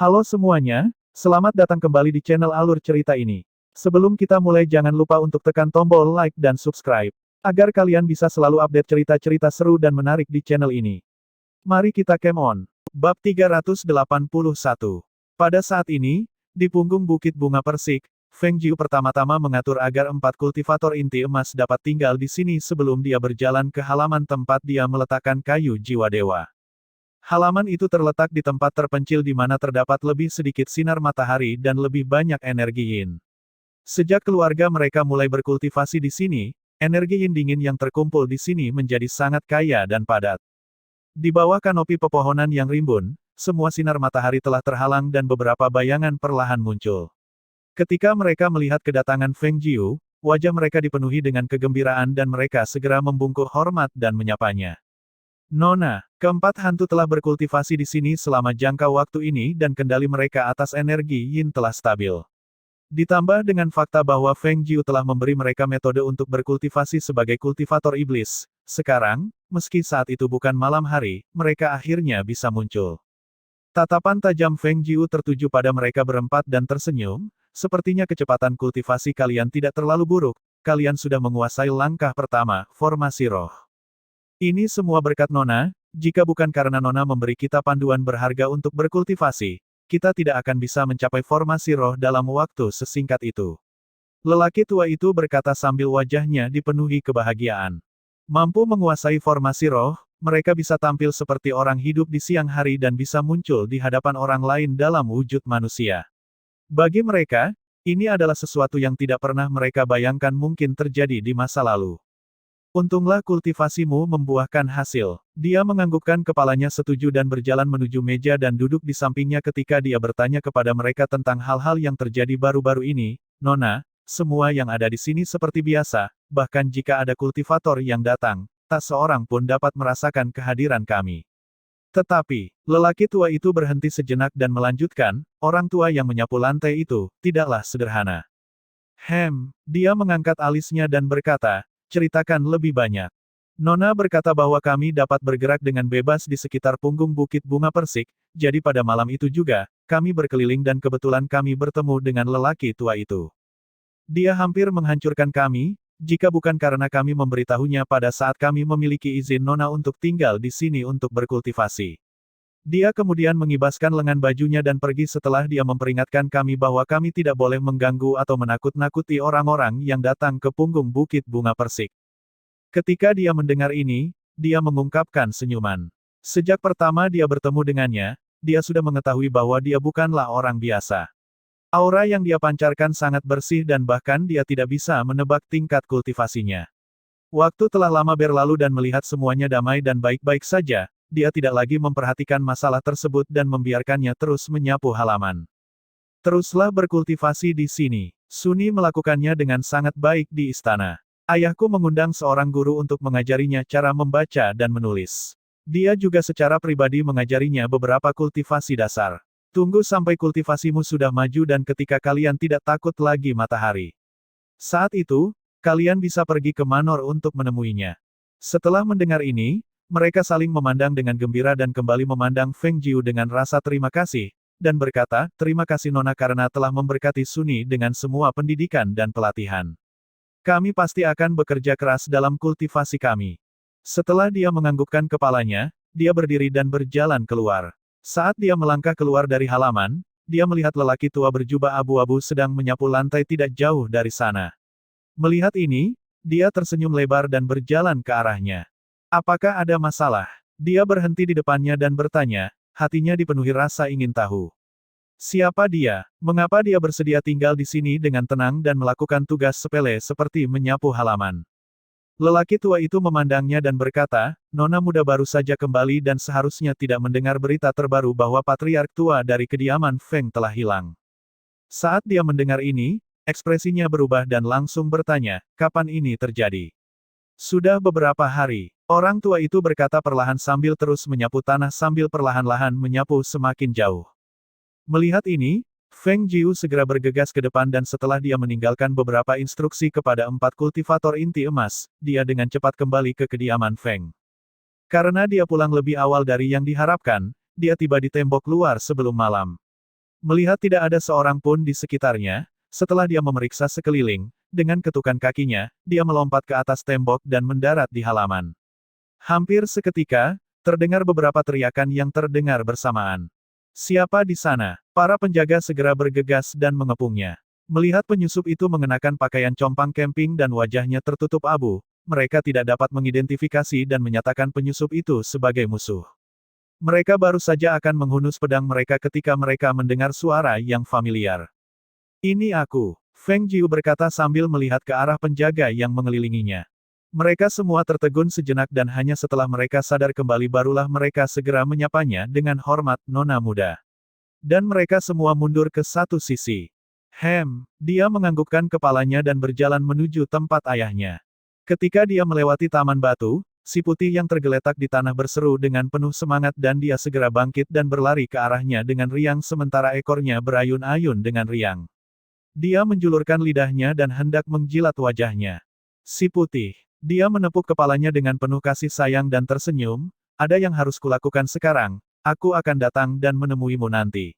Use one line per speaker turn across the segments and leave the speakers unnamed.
Halo semuanya, selamat datang kembali di channel Alur Cerita ini. Sebelum kita mulai jangan lupa untuk tekan tombol like dan subscribe, agar kalian bisa selalu update cerita-cerita seru dan menarik di channel ini. Mari kita game on. Bab 381. Pada saat ini, di punggung Bukit Bunga Persik, Feng Jiu pertama-tama mengatur agar 4 kultivator inti emas dapat tinggal di sini sebelum dia berjalan ke halaman tempat dia meletakkan kayu jiwa dewa. Halaman itu terletak di tempat terpencil di mana terdapat lebih sedikit sinar matahari dan lebih banyak energi yin. Sejak keluarga mereka mulai berkultivasi di sini, energi yin dingin yang terkumpul di sini menjadi sangat kaya dan padat. Di bawah kanopi pepohonan yang rimbun, semua sinar matahari telah terhalang dan beberapa bayangan perlahan muncul. Ketika mereka melihat kedatangan Feng Jiu, wajah mereka dipenuhi dengan kegembiraan dan mereka segera membungkuk hormat dan menyapanya. Nona, keempat hantu telah berkultivasi di sini selama jangka waktu ini dan kendali mereka atas energi yin telah stabil. Ditambah dengan fakta bahwa Feng Jiu telah memberi mereka metode untuk berkultivasi sebagai kultivator iblis, sekarang, meski saat itu bukan malam hari, mereka akhirnya bisa muncul. Tatapan tajam Feng Jiu tertuju pada mereka berempat dan tersenyum, sepertinya kecepatan kultivasi kalian tidak terlalu buruk, kalian sudah menguasai langkah pertama, formasi roh. Ini semua berkat Nona, jika bukan karena Nona memberi kita panduan berharga untuk berkultivasi, kita tidak akan bisa mencapai formasi roh dalam waktu sesingkat itu. Lelaki tua itu berkata sambil wajahnya dipenuhi kebahagiaan. Mampu menguasai formasi roh, mereka bisa tampil seperti orang hidup di siang hari dan bisa muncul di hadapan orang lain dalam wujud manusia. Bagi mereka, ini adalah sesuatu yang tidak pernah mereka bayangkan mungkin terjadi di masa lalu. Untunglah kultivasimu membuahkan hasil. Dia menganggukkan kepalanya setuju dan berjalan menuju meja dan duduk di sampingnya ketika dia bertanya kepada mereka tentang hal-hal yang terjadi baru-baru ini. Nona, semua yang ada di sini seperti biasa, bahkan jika ada kultivator yang datang, tak seorang pun dapat merasakan kehadiran kami. Tetapi, lelaki tua itu berhenti sejenak dan melanjutkan, orang tua yang menyapu lantai itu, tidaklah sederhana. Dia mengangkat alisnya dan berkata, ceritakan lebih banyak. Nona berkata bahwa kami dapat bergerak dengan bebas di sekitar punggung Bukit Bunga Persik, jadi pada malam itu juga, kami berkeliling dan kebetulan kami bertemu dengan lelaki tua itu. Dia hampir menghancurkan kami, jika bukan karena kami memberitahunya pada saat kami memiliki izin Nona untuk tinggal di sini untuk berkultivasi. Dia kemudian mengibaskan lengan bajunya dan pergi setelah dia memperingatkan kami bahwa kami tidak boleh mengganggu atau menakut-nakuti orang-orang yang datang ke punggung Bukit Bunga Persik. Ketika dia mendengar ini, dia mengungkapkan senyuman. Sejak pertama dia bertemu dengannya, dia sudah mengetahui bahwa dia bukanlah orang biasa. Aura yang dia pancarkan sangat bersih dan bahkan dia tidak bisa menebak tingkat kultivasinya. Waktu telah lama berlalu dan melihat semuanya damai dan baik-baik saja, dia tidak lagi memperhatikan masalah tersebut dan membiarkannya terus menyapu halaman. Teruslah berkultivasi di sini. Suni melakukannya dengan sangat baik di istana. Ayahku mengundang seorang guru untuk mengajarinya cara membaca dan menulis. Dia juga secara pribadi mengajarinya beberapa kultivasi dasar. Tunggu sampai kultivasimu sudah maju dan ketika kalian tidak takut lagi matahari. Saat itu, kalian bisa pergi ke Manor untuk menemuinya. Setelah mendengar ini, mereka saling memandang dengan gembira dan kembali memandang Feng Jiu dengan rasa terima kasih, dan berkata, terima kasih Nona karena telah memberkati Suni dengan semua pendidikan dan pelatihan. Kami pasti akan bekerja keras dalam kultivasi kami. Setelah dia menganggukkan kepalanya, dia berdiri dan berjalan keluar. Saat dia melangkah keluar dari halaman, dia melihat lelaki tua berjubah abu-abu sedang menyapu lantai tidak jauh dari sana. Melihat ini, dia tersenyum lebar dan berjalan ke arahnya. Apakah ada masalah? Dia berhenti di depannya dan bertanya, hatinya dipenuhi rasa ingin tahu. Siapa dia? Mengapa dia bersedia tinggal di sini dengan tenang dan melakukan tugas sepele seperti menyapu halaman? Lelaki tua itu memandangnya dan berkata, Nona muda baru saja kembali dan seharusnya tidak mendengar berita terbaru bahwa patriark tua dari kediaman Feng telah hilang. Saat dia mendengar ini, ekspresinya berubah dan langsung bertanya, kapan ini terjadi? Sudah beberapa hari. Orang tua itu berkata perlahan sambil terus menyapu tanah sambil perlahan-lahan menyapu semakin jauh. Melihat ini, Feng Jiu segera bergegas ke depan dan setelah dia meninggalkan beberapa instruksi kepada 4 kultivator inti emas, dia dengan cepat kembali ke kediaman Feng. Karena dia pulang lebih awal dari yang diharapkan, dia tiba di tembok luar sebelum malam. Melihat tidak ada seorang pun di sekitarnya, setelah dia memeriksa sekeliling, dengan ketukan kakinya, dia melompat ke atas tembok dan mendarat di halaman. Hampir seketika, terdengar beberapa teriakan yang terdengar bersamaan. Siapa di sana? Para penjaga segera bergegas dan mengepungnya. Melihat penyusup itu mengenakan pakaian compang camping dan wajahnya tertutup abu, mereka tidak dapat mengidentifikasi dan menyatakan penyusup itu sebagai musuh. Mereka baru saja akan menghunus pedang mereka ketika mereka mendengar suara yang familiar. Ini aku, Feng Jiu berkata sambil melihat ke arah penjaga yang mengelilinginya. Mereka semua tertegun sejenak dan hanya setelah mereka sadar kembali barulah mereka segera menyapanya dengan hormat Nona muda. Dan mereka semua mundur ke satu sisi. Dia menganggukkan kepalanya dan berjalan menuju tempat ayahnya. Ketika dia melewati taman batu, si putih yang tergeletak di tanah berseru dengan penuh semangat dan dia segera bangkit dan berlari ke arahnya dengan riang sementara ekornya berayun-ayun dengan riang. Dia menjulurkan lidahnya dan hendak menjilat wajahnya. Si putih. Dia menepuk kepalanya dengan penuh kasih sayang dan tersenyum, ada yang harus kulakukan sekarang, aku akan datang dan menemuimu nanti.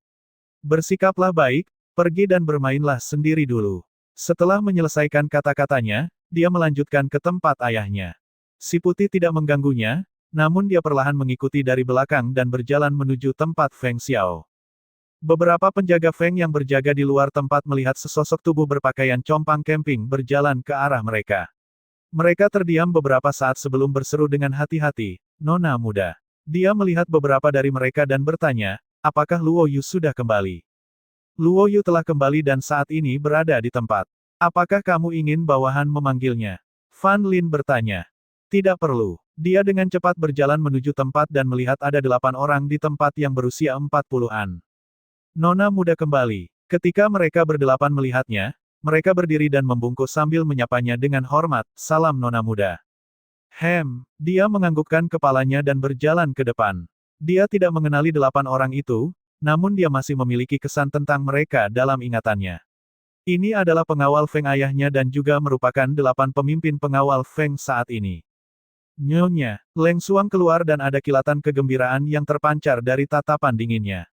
Bersikaplah baik, pergi dan bermainlah sendiri dulu. Setelah menyelesaikan kata-katanya, dia melanjutkan ke tempat ayahnya. Si putih tidak mengganggunya, namun dia perlahan mengikuti dari belakang dan berjalan menuju tempat Feng Xiao. Beberapa penjaga Feng yang berjaga di luar tempat melihat sesosok tubuh berpakaian compang camping berjalan ke arah mereka. Mereka terdiam beberapa saat sebelum berseru dengan hati-hati, Nona muda. Dia melihat beberapa dari mereka dan bertanya, apakah Luo Yu sudah kembali? Luo Yu telah kembali dan saat ini berada di tempat. Apakah kamu ingin bawahan memanggilnya? Fan Lin bertanya. Tidak perlu. Dia dengan cepat berjalan menuju tempat dan melihat ada 8 orang di tempat yang berusia 40-an. Nona muda kembali. Ketika mereka berdelapan melihatnya, mereka berdiri dan membungkuk sambil menyapanya dengan hormat, salam Nona muda. Dia menganggukkan kepalanya dan berjalan ke depan. Dia tidak mengenali 8 orang itu, namun dia masih memiliki kesan tentang mereka dalam ingatannya. Ini adalah pengawal Feng ayahnya dan juga merupakan 8 pemimpin pengawal Feng saat ini. Nyonya, Leng Xuang keluar dan ada kilatan kegembiraan yang terpancar dari tatapan dinginnya.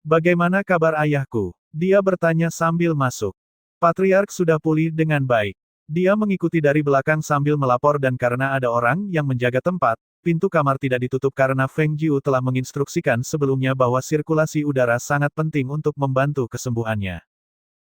Bagaimana kabar ayahku? Dia bertanya sambil masuk. Patriark sudah pulih dengan baik. Dia mengikuti dari belakang sambil melapor dan karena ada orang yang menjaga tempat, pintu kamar tidak ditutup karena Feng Jiu telah menginstruksikan sebelumnya bahwa sirkulasi udara sangat penting untuk membantu kesembuhannya.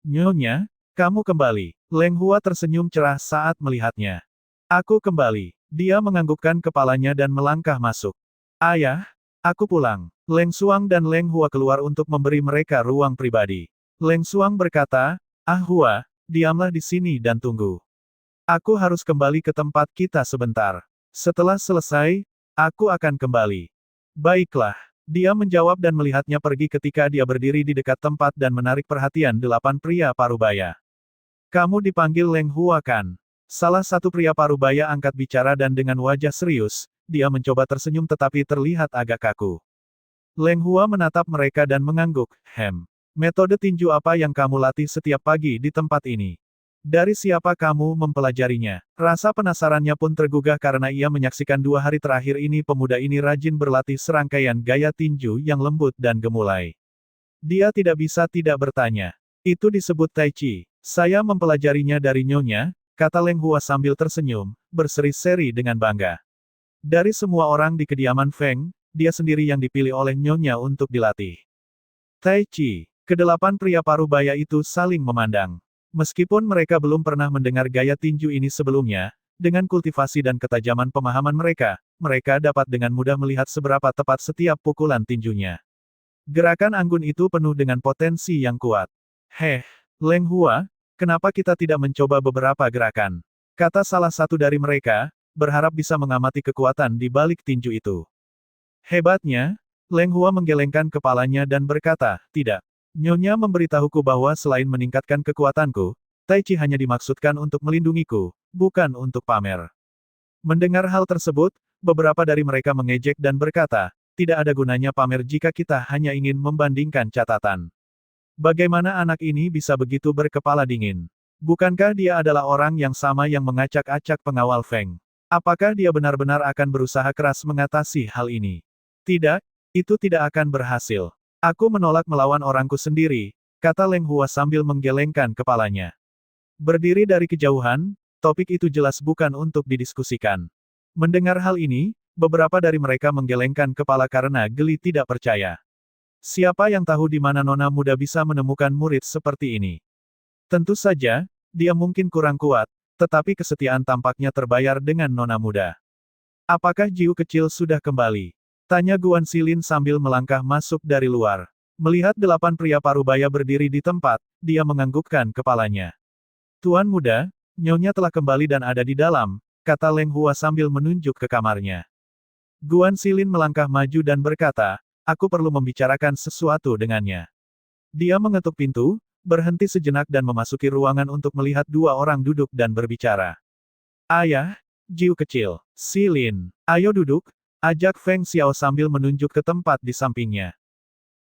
Nyonya, kamu kembali. Leng Hua tersenyum cerah saat melihatnya. Aku kembali. Dia menganggukkan kepalanya dan melangkah masuk. Ayah, aku pulang. Leng Xuang dan Leng Hua keluar untuk memberi mereka ruang pribadi. Leng Xuang berkata, Hua, diamlah di sini dan tunggu. Aku harus kembali ke tempat kita sebentar. Setelah selesai, aku akan kembali. Baiklah. Dia menjawab dan melihatnya pergi ketika dia berdiri di dekat tempat dan menarik perhatian 8 pria parubaya. Kamu dipanggil Leng Hua kan? Salah satu pria parubaya angkat bicara dan dengan wajah serius, dia mencoba tersenyum tetapi terlihat agak kaku. Leng Hua menatap mereka dan mengangguk, Metode tinju apa yang kamu latih setiap pagi di tempat ini? Dari siapa kamu mempelajarinya? Rasa penasarannya pun tergugah karena ia menyaksikan 2 hari terakhir ini pemuda ini rajin berlatih serangkaian gaya tinju yang lembut dan gemulai. Dia tidak bisa tidak bertanya. Itu disebut Tai Chi. Saya mempelajarinya dari Nyonya, kata Leng Hua sambil tersenyum, berseri-seri dengan bangga. Dari semua orang di kediaman Feng, dia sendiri yang dipilih oleh Nyonya untuk dilatih. Tai Chi. Kedelapan pria parubaya itu saling memandang. Meskipun mereka belum pernah mendengar gaya tinju ini sebelumnya, dengan kultivasi dan ketajaman pemahaman mereka, mereka dapat dengan mudah melihat seberapa tepat setiap pukulan tinjunya. Gerakan anggun itu penuh dengan potensi yang kuat. Leng Hua, kenapa kita tidak mencoba beberapa gerakan? Kata salah satu dari mereka, berharap bisa mengamati kekuatan di balik tinju itu. Hebatnya, Leng Hua menggelengkan kepalanya dan berkata, tidak. Nyonya memberitahuku bahwa selain meningkatkan kekuatanku, Tai Chi hanya dimaksudkan untuk melindungiku, bukan untuk pamer. Mendengar hal tersebut, beberapa dari mereka mengejek dan berkata, tidak ada gunanya pamer jika kita hanya ingin membandingkan catatan. Bagaimana anak ini bisa begitu berkepala dingin? Bukankah dia adalah orang yang sama yang mengacak-acak pengawal Feng? Apakah dia benar-benar akan berusaha keras mengatasi hal ini? Tidak, itu tidak akan berhasil. Aku menolak melawan orangku sendiri, kata Leng Hua sambil menggelengkan kepalanya. Berdiri dari kejauhan, topik itu jelas bukan untuk didiskusikan. Mendengar hal ini, beberapa dari mereka menggelengkan kepala karena geli tidak percaya. Siapa yang tahu di mana nona muda bisa menemukan murid seperti ini? Tentu saja, dia mungkin kurang kuat, tetapi kesetiaan tampaknya terbayar dengan nona muda. Apakah Jiu kecil sudah kembali? Tanya Guan Xilin sambil melangkah masuk dari luar. Melihat 8 pria parubaya berdiri di tempat, dia menganggukkan kepalanya. Tuan muda, nyonya telah kembali dan ada di dalam, kata Leng Hua sambil menunjuk ke kamarnya. Guan Xilin melangkah maju dan berkata, aku perlu membicarakan sesuatu dengannya. Dia mengetuk pintu, berhenti sejenak dan memasuki ruangan untuk melihat 2 orang duduk dan berbicara. Ayah, Jiu kecil, Xilin, ayo duduk, ajak Feng Xiao sambil menunjuk ke tempat di sampingnya.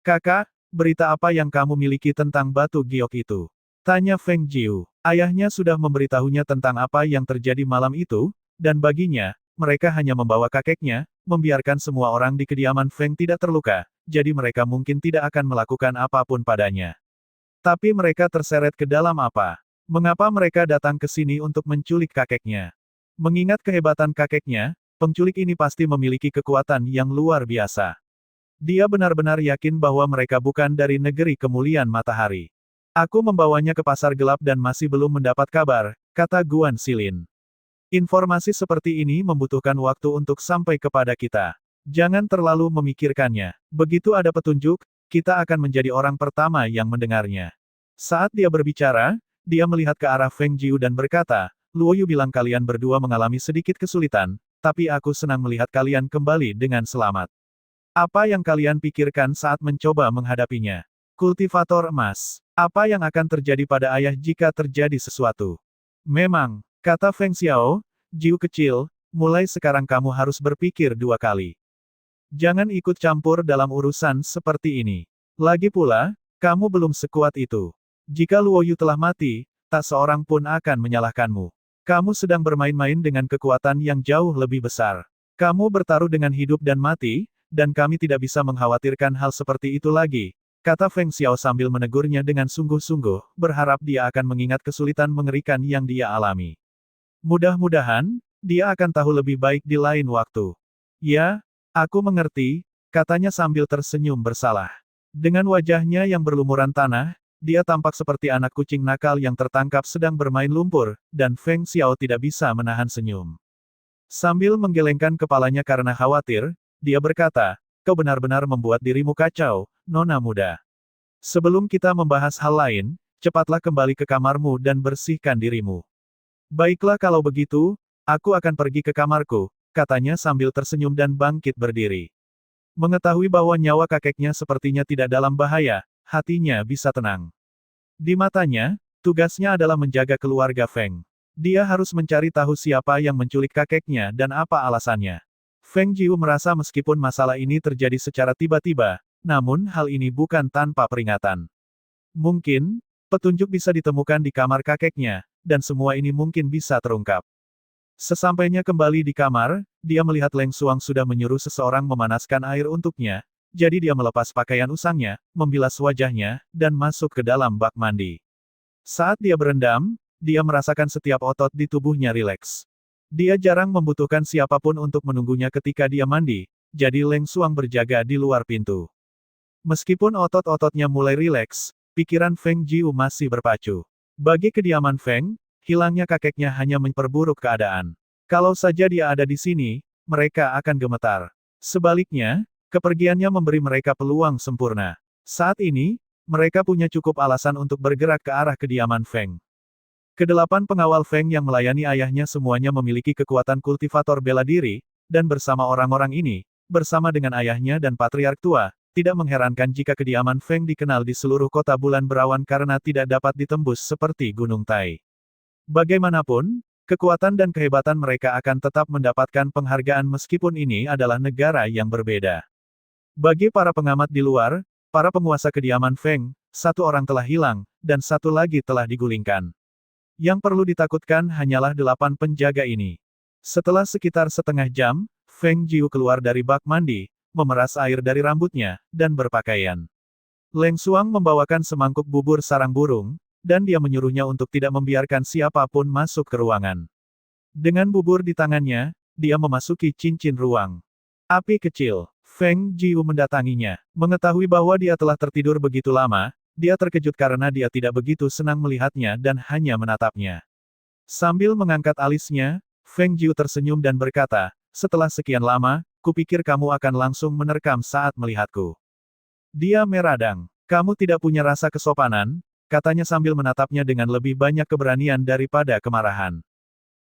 Kakak, berita apa yang kamu miliki tentang batu giok itu? Tanya Feng Jiu. Ayahnya sudah memberitahunya tentang apa yang terjadi malam itu, dan baginya, mereka hanya membawa kakeknya, membiarkan semua orang di kediaman Feng tidak terluka, jadi mereka mungkin tidak akan melakukan apapun padanya. Tapi mereka terseret ke dalam apa? Mengapa mereka datang ke sini untuk menculik kakeknya? Mengingat kehebatan kakeknya, penculik ini pasti memiliki kekuatan yang luar biasa. Dia benar-benar yakin bahwa mereka bukan dari negeri kemuliaan matahari. Aku membawanya ke pasar gelap dan masih belum mendapat kabar, kata Guan Xilin. Informasi seperti ini membutuhkan waktu untuk sampai kepada kita. Jangan terlalu memikirkannya. Begitu ada petunjuk, kita akan menjadi orang pertama yang mendengarnya. Saat dia berbicara, dia melihat ke arah Feng Jiu dan berkata, Luo Yu bilang kalian berdua mengalami sedikit kesulitan, tapi aku senang melihat kalian kembali dengan selamat. Apa yang kalian pikirkan saat mencoba menghadapinya? Kultivator emas. Apa yang akan terjadi pada ayah jika terjadi sesuatu? Memang, kata Feng Xiao, Jiu kecil, mulai sekarang kamu harus berpikir 2 kali. Jangan ikut campur dalam urusan seperti ini. Lagi pula, kamu belum sekuat itu. Jika Luo Yu telah mati, tak seorang pun akan menyalahkanmu. Kamu sedang bermain-main dengan kekuatan yang jauh lebih besar. Kamu bertaruh dengan hidup dan mati, dan kami tidak bisa mengkhawatirkan hal seperti itu lagi, kata Feng Xiao sambil menegurnya dengan sungguh-sungguh, berharap dia akan mengingat kesulitan mengerikan yang dia alami. Mudah-mudahan, dia akan tahu lebih baik di lain waktu. Ya, aku mengerti, katanya sambil tersenyum bersalah. Dengan wajahnya yang berlumuran tanah, dia tampak seperti anak kucing nakal yang tertangkap sedang bermain lumpur, dan Feng Xiao tidak bisa menahan senyum. Sambil menggelengkan kepalanya karena khawatir, dia berkata, kau benar-benar membuat dirimu kacau, nona muda. Sebelum kita membahas hal lain, cepatlah kembali ke kamarmu dan bersihkan dirimu. Baiklah kalau begitu, aku akan pergi ke kamarku, katanya sambil tersenyum dan bangkit berdiri. Mengetahui bahwa nyawa kakeknya sepertinya tidak dalam bahaya, hatinya bisa tenang. Di matanya, tugasnya adalah menjaga keluarga Feng. Dia harus mencari tahu siapa yang menculik kakeknya dan apa alasannya. Feng Jiu merasa meskipun masalah ini terjadi secara tiba-tiba, namun hal ini bukan tanpa peringatan. Mungkin, petunjuk bisa ditemukan di kamar kakeknya, dan semua ini mungkin bisa terungkap. Sesampainya kembali di kamar, dia melihat Leng Xuang sudah menyuruh seseorang memanaskan air untuknya, jadi dia melepas pakaian usangnya, membilas wajahnya, dan masuk ke dalam bak mandi. Saat dia berendam, dia merasakan setiap otot di tubuhnya rileks. Dia jarang membutuhkan siapapun untuk menunggunya ketika dia mandi, jadi Leng Xuang berjaga di luar pintu. Meskipun otot-ototnya mulai rileks, pikiran Feng Jiu masih berpacu. Bagi kediaman Feng, hilangnya kakeknya hanya memperburuk keadaan. Kalau saja dia ada di sini, mereka akan gemetar. Sebaliknya, kepergiannya memberi mereka peluang sempurna. Saat ini, mereka punya cukup alasan untuk bergerak ke arah kediaman Feng. Kedelapan pengawal Feng yang melayani ayahnya semuanya memiliki kekuatan kultivator bela diri, dan bersama orang-orang ini, bersama dengan ayahnya dan patriark tua, tidak mengherankan jika kediaman Feng dikenal di seluruh kota bulan berawan karena tidak dapat ditembus seperti Gunung Tai. Bagaimanapun, kekuatan dan kehebatan mereka akan tetap mendapatkan penghargaan meskipun ini adalah negara yang berbeda. Bagi para pengamat di luar, para penguasa kediaman Feng, satu orang telah hilang, dan satu lagi telah digulingkan. Yang perlu ditakutkan hanyalah 8 penjaga ini. Setelah sekitar setengah jam, Feng Jiu keluar dari bak mandi, memeras air dari rambutnya, dan berpakaian. Leng Xuang membawakan semangkuk bubur sarang burung, dan dia menyuruhnya untuk tidak membiarkan siapapun masuk ke ruangan. Dengan bubur di tangannya, dia memasuki cincin ruang. Api kecil. Feng Jiu mendatanginya. Mengetahui bahwa dia telah tertidur begitu lama, dia terkejut karena dia tidak begitu senang melihatnya dan hanya menatapnya. Sambil mengangkat alisnya, Feng Jiu tersenyum dan berkata, "Setelah sekian lama, kupikir kamu akan langsung menerkam saat melihatku." Dia meradang. "Kamu tidak punya rasa kesopanan," katanya sambil menatapnya dengan lebih banyak keberanian daripada kemarahan.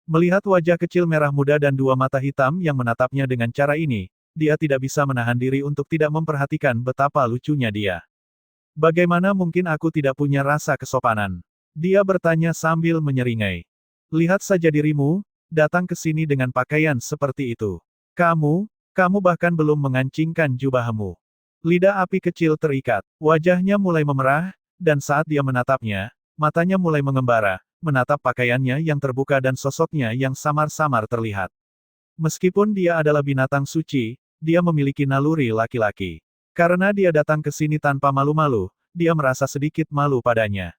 Melihat wajah kecil merah muda dan dua mata hitam yang menatapnya dengan cara ini, dia tidak bisa menahan diri untuk tidak memperhatikan betapa lucunya dia. "Bagaimana mungkin aku tidak punya rasa kesopanan?" Dia bertanya sambil menyeringai. "Lihat saja dirimu, datang ke sini dengan pakaian seperti itu. Kamu bahkan belum mengancingkan jubahmu." Lidah api kecil terikat, wajahnya mulai memerah, dan saat dia menatapnya, matanya mulai mengembara, menatap pakaiannya yang terbuka dan sosoknya yang samar-samar terlihat. Meskipun dia adalah binatang suci, dia memiliki naluri laki-laki. Karena dia datang ke sini tanpa malu-malu, dia merasa sedikit malu padanya.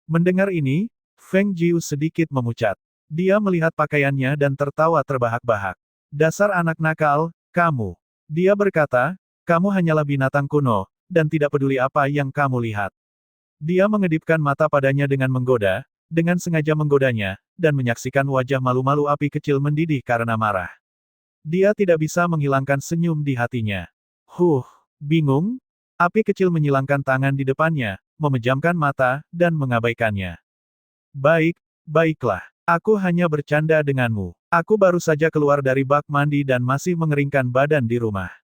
Mendengar ini, Feng Jiu sedikit memucat. Dia melihat pakaiannya dan tertawa terbahak-bahak. "Dasar anak nakal, kamu." Dia berkata, "Kamu hanyalah binatang kuno, dan tidak peduli apa yang kamu lihat." Dia mengedipkan mata padanya dengan menggoda, dengan sengaja menggodanya, dan menyaksikan wajah malu-malu api kecil mendidih karena marah. Dia tidak bisa menghilangkan senyum di hatinya. Bingung? Api kecil menyilangkan tangan di depannya, memejamkan mata, dan mengabaikannya. Baiklah. Aku hanya bercanda denganmu. Aku baru saja keluar dari bak mandi dan masih mengeringkan badan di rumah.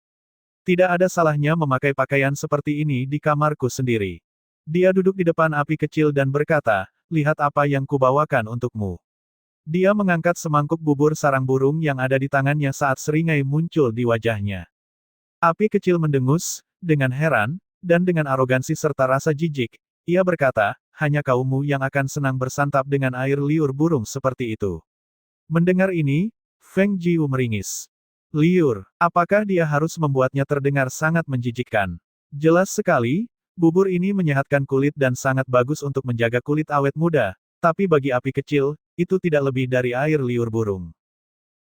Tidak ada salahnya memakai pakaian seperti ini di kamarku sendiri." Dia duduk di depan api kecil dan berkata, "Lihat apa yang kubawakan untukmu." Dia mengangkat semangkuk bubur sarang burung yang ada di tangannya saat seringai muncul di wajahnya. Api kecil mendengus, dengan heran, dan dengan arogansi serta rasa jijik, ia berkata, "Hanya kaummu yang akan senang bersantap dengan air liur burung seperti itu." Mendengar ini, Feng Jiu meringis. Liur, apakah dia harus membuatnya terdengar sangat menjijikkan? Jelas sekali, bubur ini menyehatkan kulit dan sangat bagus untuk menjaga kulit awet muda, tapi bagi api kecil, itu tidak lebih dari air liur burung.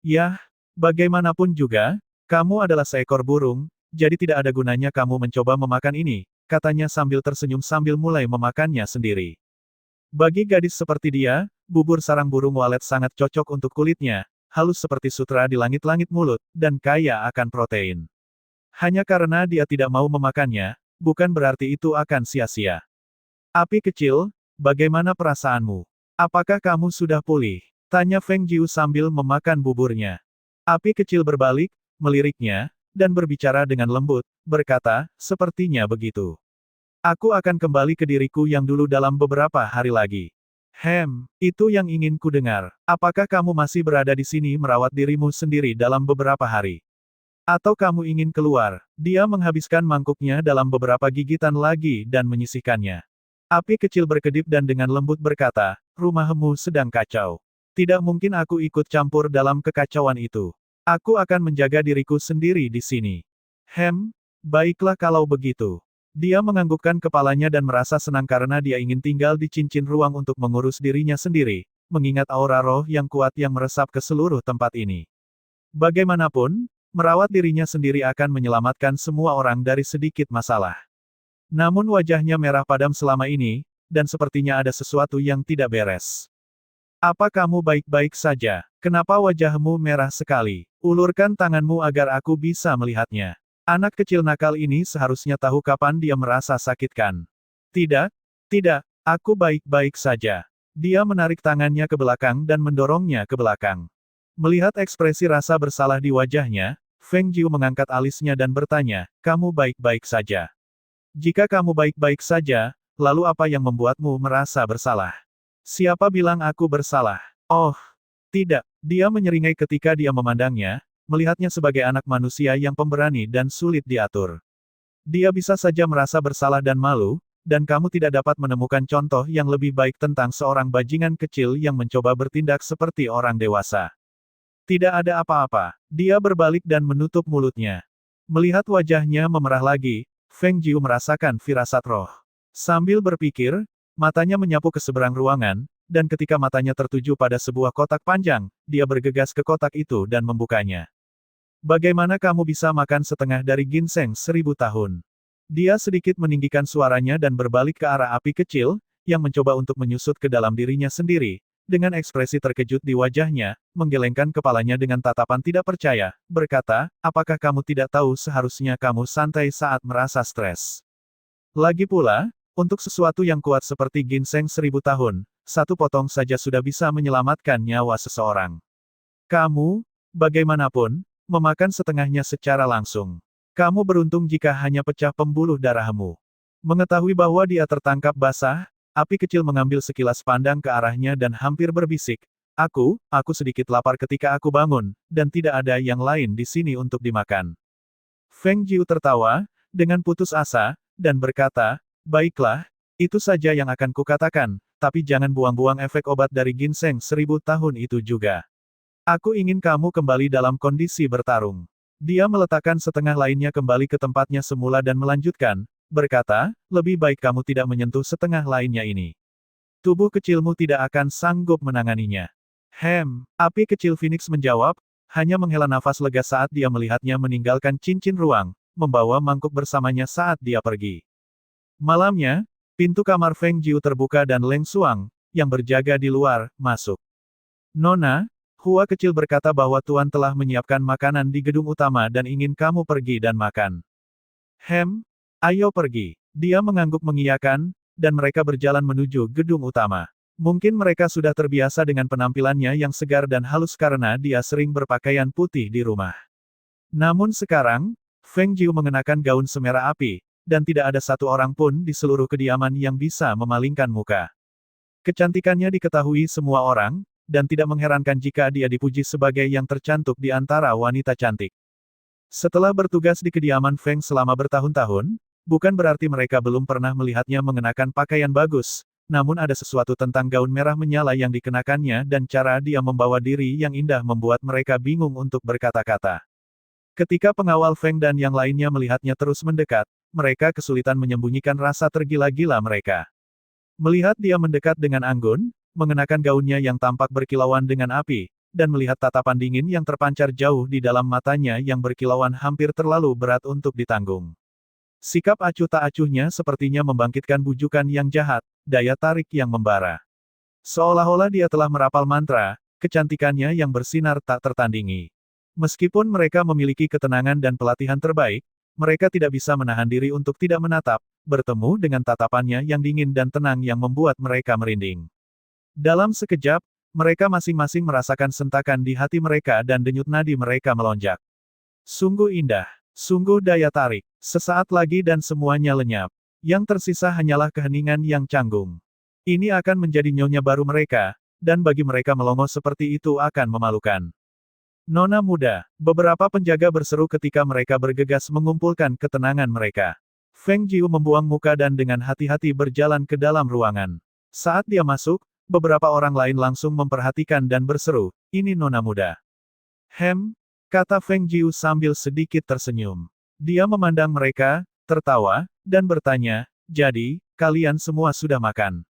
Yah, bagaimanapun juga, kamu adalah seekor burung, jadi tidak ada gunanya kamu mencoba memakan ini, katanya sambil tersenyum sambil mulai memakannya sendiri. Bagi gadis seperti dia, bubur sarang burung walet sangat cocok untuk kulitnya, halus seperti sutra di langit-langit mulut, dan kaya akan protein. Hanya karena dia tidak mau memakannya, bukan berarti itu akan sia-sia. "Api kecil, bagaimana perasaanmu? Apakah kamu sudah pulih?" tanya Feng Jiu sambil memakan buburnya. Api kecil berbalik, meliriknya, dan berbicara dengan lembut, berkata, "Sepertinya begitu. Aku akan kembali ke diriku yang dulu dalam beberapa hari lagi." Itu yang ingin ku dengar. Apakah kamu masih berada di sini merawat dirimu sendiri dalam beberapa hari? Atau kamu ingin keluar? Dia menghabiskan mangkuknya dalam beberapa gigitan lagi dan menyisihkannya. Api kecil berkedip dan dengan lembut berkata, "Rumahmu sedang kacau. Tidak mungkin aku ikut campur dalam kekacauan itu. Aku akan menjaga diriku sendiri di sini." Baiklah kalau begitu." Dia menganggukkan kepalanya dan merasa senang karena dia ingin tinggal di cincin ruang untuk mengurus dirinya sendiri, mengingat aura roh yang kuat yang meresap ke seluruh tempat ini. Bagaimanapun, merawat dirinya sendiri akan menyelamatkan semua orang dari sedikit masalah. Namun wajahnya merah padam selama ini, dan sepertinya ada sesuatu yang tidak beres. "Apa kamu baik-baik saja? Kenapa wajahmu merah sekali? Ulurkan tanganmu agar aku bisa melihatnya." Anak kecil nakal ini seharusnya tahu kapan dia merasa sakit kan? "Tidak, aku baik-baik saja." Dia menarik tangannya ke belakang dan mendorongnya ke belakang. Melihat ekspresi rasa bersalah di wajahnya, Feng Jiu mengangkat alisnya dan bertanya, "Kamu baik-baik saja? Jika kamu baik-baik saja, lalu apa yang membuatmu merasa bersalah?" "Siapa bilang aku bersalah?" "Oh, tidak." Dia menyeringai ketika dia memandangnya, melihatnya sebagai anak manusia yang pemberani dan sulit diatur. Dia bisa saja merasa bersalah dan malu, dan kamu tidak dapat menemukan contoh yang lebih baik tentang seorang bajingan kecil yang mencoba bertindak seperti orang dewasa. Tidak ada apa-apa. Dia berbalik dan menutup mulutnya. Melihat wajahnya memerah lagi, Feng Jiu merasakan firasat roh. Sambil berpikir, matanya menyapu ke seberang ruangan, dan ketika matanya tertuju pada sebuah kotak panjang, dia bergegas ke kotak itu dan membukanya. Bagaimana kamu bisa makan setengah dari ginseng 1000 tahun? Dia sedikit meninggikan suaranya dan berbalik ke arah api kecil, yang mencoba untuk menyusut ke dalam dirinya sendiri. Dengan ekspresi terkejut di wajahnya, menggelengkan kepalanya dengan tatapan tidak percaya, berkata, apakah kamu tidak tahu seharusnya kamu santai saat merasa stres? Lagi pula, untuk sesuatu yang kuat seperti ginseng 1000 tahun, satu potong saja sudah bisa menyelamatkan nyawa seseorang. Kamu, bagaimanapun, memakan setengahnya secara langsung. Kamu beruntung jika hanya pecah pembuluh darahmu. Mengetahui bahwa dia tertangkap basah, api kecil mengambil sekilas pandang ke arahnya dan hampir berbisik, aku sedikit lapar ketika aku bangun, dan tidak ada yang lain di sini untuk dimakan. Feng Jiu tertawa, dengan putus asa, dan berkata, baiklah, itu saja yang akan kukatakan, tapi jangan buang-buang efek obat dari ginseng 1000 tahun itu juga. Aku ingin kamu kembali dalam kondisi bertarung. Dia meletakkan setengah lainnya kembali ke tempatnya semula dan melanjutkan, berkata, lebih baik kamu tidak menyentuh setengah lainnya ini. Tubuh kecilmu tidak akan sanggup menanganinya. Api kecil Phoenix menjawab, hanya menghela nafas lega saat dia melihatnya meninggalkan cincin ruang, membawa mangkuk bersamanya saat dia pergi. Malamnya, pintu kamar Feng Jiu terbuka dan Leng Xuang, yang berjaga di luar, masuk. Nona, Hua kecil berkata bahwa Tuan telah menyiapkan makanan di gedung utama dan ingin kamu pergi dan makan. Ayo pergi. Dia mengangguk mengiyakan, dan mereka berjalan menuju gedung utama. Mungkin mereka sudah terbiasa dengan penampilannya yang segar dan halus karena dia sering berpakaian putih di rumah. Namun sekarang, Feng Jiu mengenakan gaun semerah api, dan tidak ada satu orang pun di seluruh kediaman yang bisa memalingkan muka. Kecantikannya diketahui semua orang, dan tidak mengherankan jika dia dipuji sebagai yang tercantik di antara wanita cantik. Setelah bertugas di kediaman Feng selama bertahun-tahun, bukan berarti mereka belum pernah melihatnya mengenakan pakaian bagus, namun ada sesuatu tentang gaun merah menyala yang dikenakannya dan cara dia membawa diri yang indah membuat mereka bingung untuk berkata-kata. Ketika pengawal Feng dan yang lainnya melihatnya terus mendekat, mereka kesulitan menyembunyikan rasa tergila-gila mereka. Melihat dia mendekat dengan anggun, mengenakan gaunnya yang tampak berkilauan dengan api, dan melihat tatapan dingin yang terpancar jauh di dalam matanya yang berkilauan hampir terlalu berat untuk ditanggung. Sikap acuh tak acuhnya sepertinya membangkitkan bujukan yang jahat, daya tarik yang membara. Seolah-olah dia telah merapal mantra, kecantikannya yang bersinar tak tertandingi. Meskipun mereka memiliki ketenangan dan pelatihan terbaik, mereka tidak bisa menahan diri untuk tidak menatap, bertemu dengan tatapannya yang dingin dan tenang yang membuat mereka merinding. Dalam sekejap, mereka masing-masing merasakan sentakan di hati mereka dan denyut nadi mereka melonjak. Sungguh indah, sungguh daya tarik. Sesaat lagi dan semuanya lenyap. Yang tersisa hanyalah keheningan yang canggung. Ini akan menjadi nyonya baru mereka, dan bagi mereka melongo seperti itu akan memalukan. Nona muda, beberapa penjaga berseru ketika mereka bergegas mengumpulkan ketenangan mereka. Feng Jiu membuang muka dan dengan hati-hati berjalan ke dalam ruangan. Saat dia masuk, beberapa orang lain langsung memperhatikan dan berseru, ini nona muda. Kata Feng Jiu sambil sedikit tersenyum. Dia memandang mereka, tertawa, dan bertanya, jadi, kalian semua sudah makan?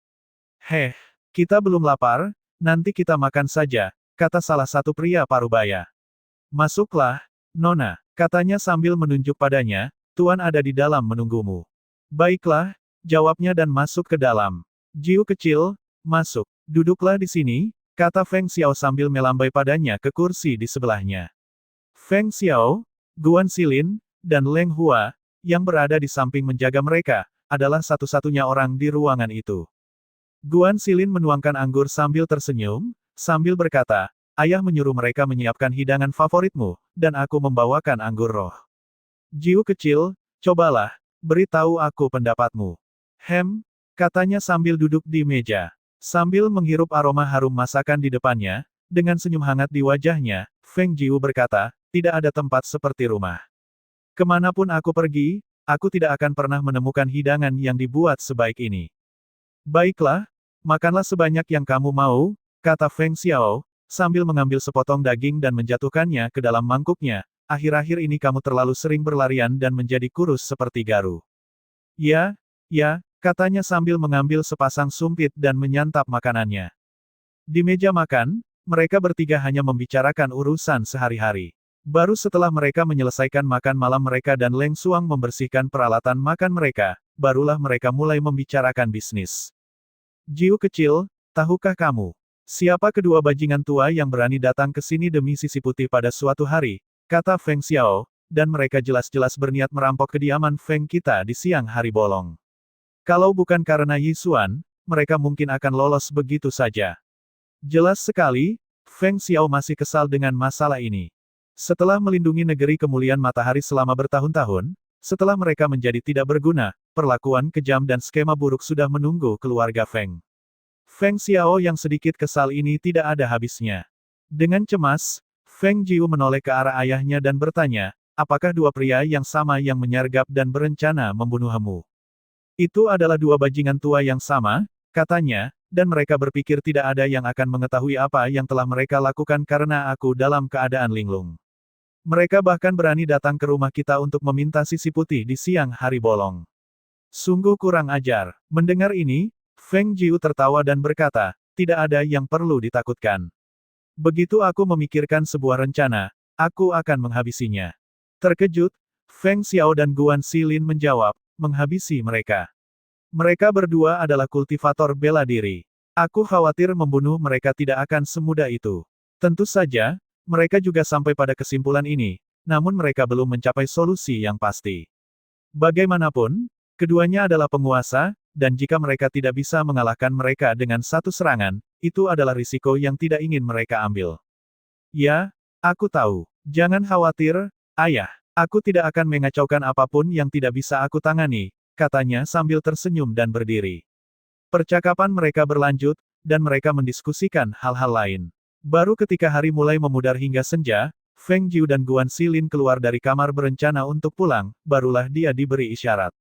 Kita belum lapar, nanti kita makan saja, kata salah satu pria parubaya. Masuklah, nona, katanya sambil menunjuk padanya, tuan ada di dalam menunggumu. Baiklah, jawabnya dan masuk ke dalam. Jiu kecil, masuk. Duduklah di sini, kata Feng Xiao sambil melambai padanya ke kursi di sebelahnya. Feng Xiao, Guan Xilin, dan Leng Hua, yang berada di samping menjaga mereka, adalah satu-satunya orang di ruangan itu. Guan Xilin menuangkan anggur sambil tersenyum, sambil berkata, ayah menyuruh mereka menyiapkan hidangan favoritmu, dan aku membawakan anggur roh. Jiu kecil, cobalah, beritahu aku pendapatmu. Katanya sambil duduk di meja. Sambil menghirup aroma harum masakan di depannya, dengan senyum hangat di wajahnya, Feng Jiu berkata, tidak ada tempat seperti rumah. Kemanapun aku pergi, aku tidak akan pernah menemukan hidangan yang dibuat sebaik ini. Baiklah, makanlah sebanyak yang kamu mau, kata Feng Xiao, sambil mengambil sepotong daging dan menjatuhkannya ke dalam mangkuknya. Akhir-akhir ini kamu terlalu sering berlarian dan menjadi kurus seperti garu. Ya, ya, katanya sambil mengambil sepasang sumpit dan menyantap makanannya. Di meja makan, mereka bertiga hanya membicarakan urusan sehari-hari. Baru setelah mereka menyelesaikan makan malam mereka dan Leng Suang membersihkan peralatan makan mereka, barulah mereka mulai membicarakan bisnis. Jiu kecil, tahukah kamu? Siapa kedua bajingan tua yang berani datang ke sini demi sisi putih pada suatu hari? Kata Feng Xiao, dan mereka jelas-jelas berniat merampok kediaman Feng kita di siang hari bolong. Kalau bukan karena Yi Xuan, mereka mungkin akan lolos begitu saja. Jelas sekali, Feng Xiao masih kesal dengan masalah ini. Setelah melindungi negeri kemuliaan matahari selama bertahun-tahun, setelah mereka menjadi tidak berguna, perlakuan kejam dan skema buruk sudah menunggu keluarga Feng. Feng Xiao yang sedikit kesal ini tidak ada habisnya. Dengan cemas, Feng Jiu menoleh ke arah ayahnya dan bertanya, apakah dua pria yang sama yang menyergap dan berencana membunuhmu? Itu adalah dua bajingan tua yang sama, katanya, dan mereka berpikir tidak ada yang akan mengetahui apa yang telah mereka lakukan karena aku dalam keadaan linglung. Mereka bahkan berani datang ke rumah kita untuk meminta sisi putih di siang hari bolong. Sungguh kurang ajar. Mendengar ini, Feng Jiu tertawa dan berkata, tidak ada yang perlu ditakutkan. Begitu aku memikirkan sebuah rencana, aku akan menghabisinya. Terkejut, Feng Xiao dan Guan Xilin menjawab, menghabisi mereka. Mereka berdua adalah kultivator bela diri. Aku khawatir membunuh mereka tidak akan semudah itu. Tentu saja, mereka juga sampai pada kesimpulan ini, namun mereka belum mencapai solusi yang pasti. Bagaimanapun, keduanya adalah penguasa, dan jika mereka tidak bisa mengalahkan mereka dengan satu serangan, itu adalah risiko yang tidak ingin mereka ambil. Ya, aku tahu. Jangan khawatir, ayah. Aku tidak akan mengacaukan apapun yang tidak bisa aku tangani, katanya sambil tersenyum dan berdiri. Percakapan mereka berlanjut, dan mereka mendiskusikan hal-hal lain. Baru ketika hari mulai memudar hingga senja, Feng Jiu dan Guan Xilin keluar dari kamar berencana untuk pulang, barulah dia diberi isyarat.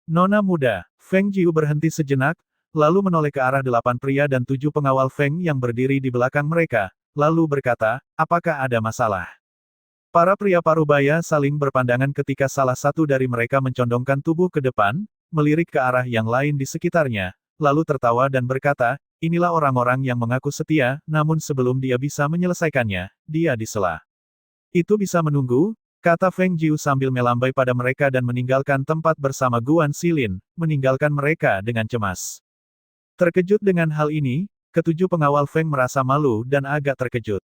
Nona muda, Feng Jiu berhenti sejenak, lalu menoleh ke arah 8 pria dan 7 pengawal Feng yang berdiri di belakang mereka, lalu berkata, apakah ada masalah? Para pria parubaya saling berpandangan ketika salah satu dari mereka mencondongkan tubuh ke depan, melirik ke arah yang lain di sekitarnya, lalu tertawa dan berkata, inilah orang-orang yang mengaku setia, namun sebelum dia bisa menyelesaikannya, dia disela. Itu bisa menunggu, kata Feng Jiu sambil melambai pada mereka dan meninggalkan tempat bersama Guan Xilin, meninggalkan mereka dengan cemas. Terkejut dengan hal ini, ketujuh pengawal Feng merasa malu dan agak terkejut.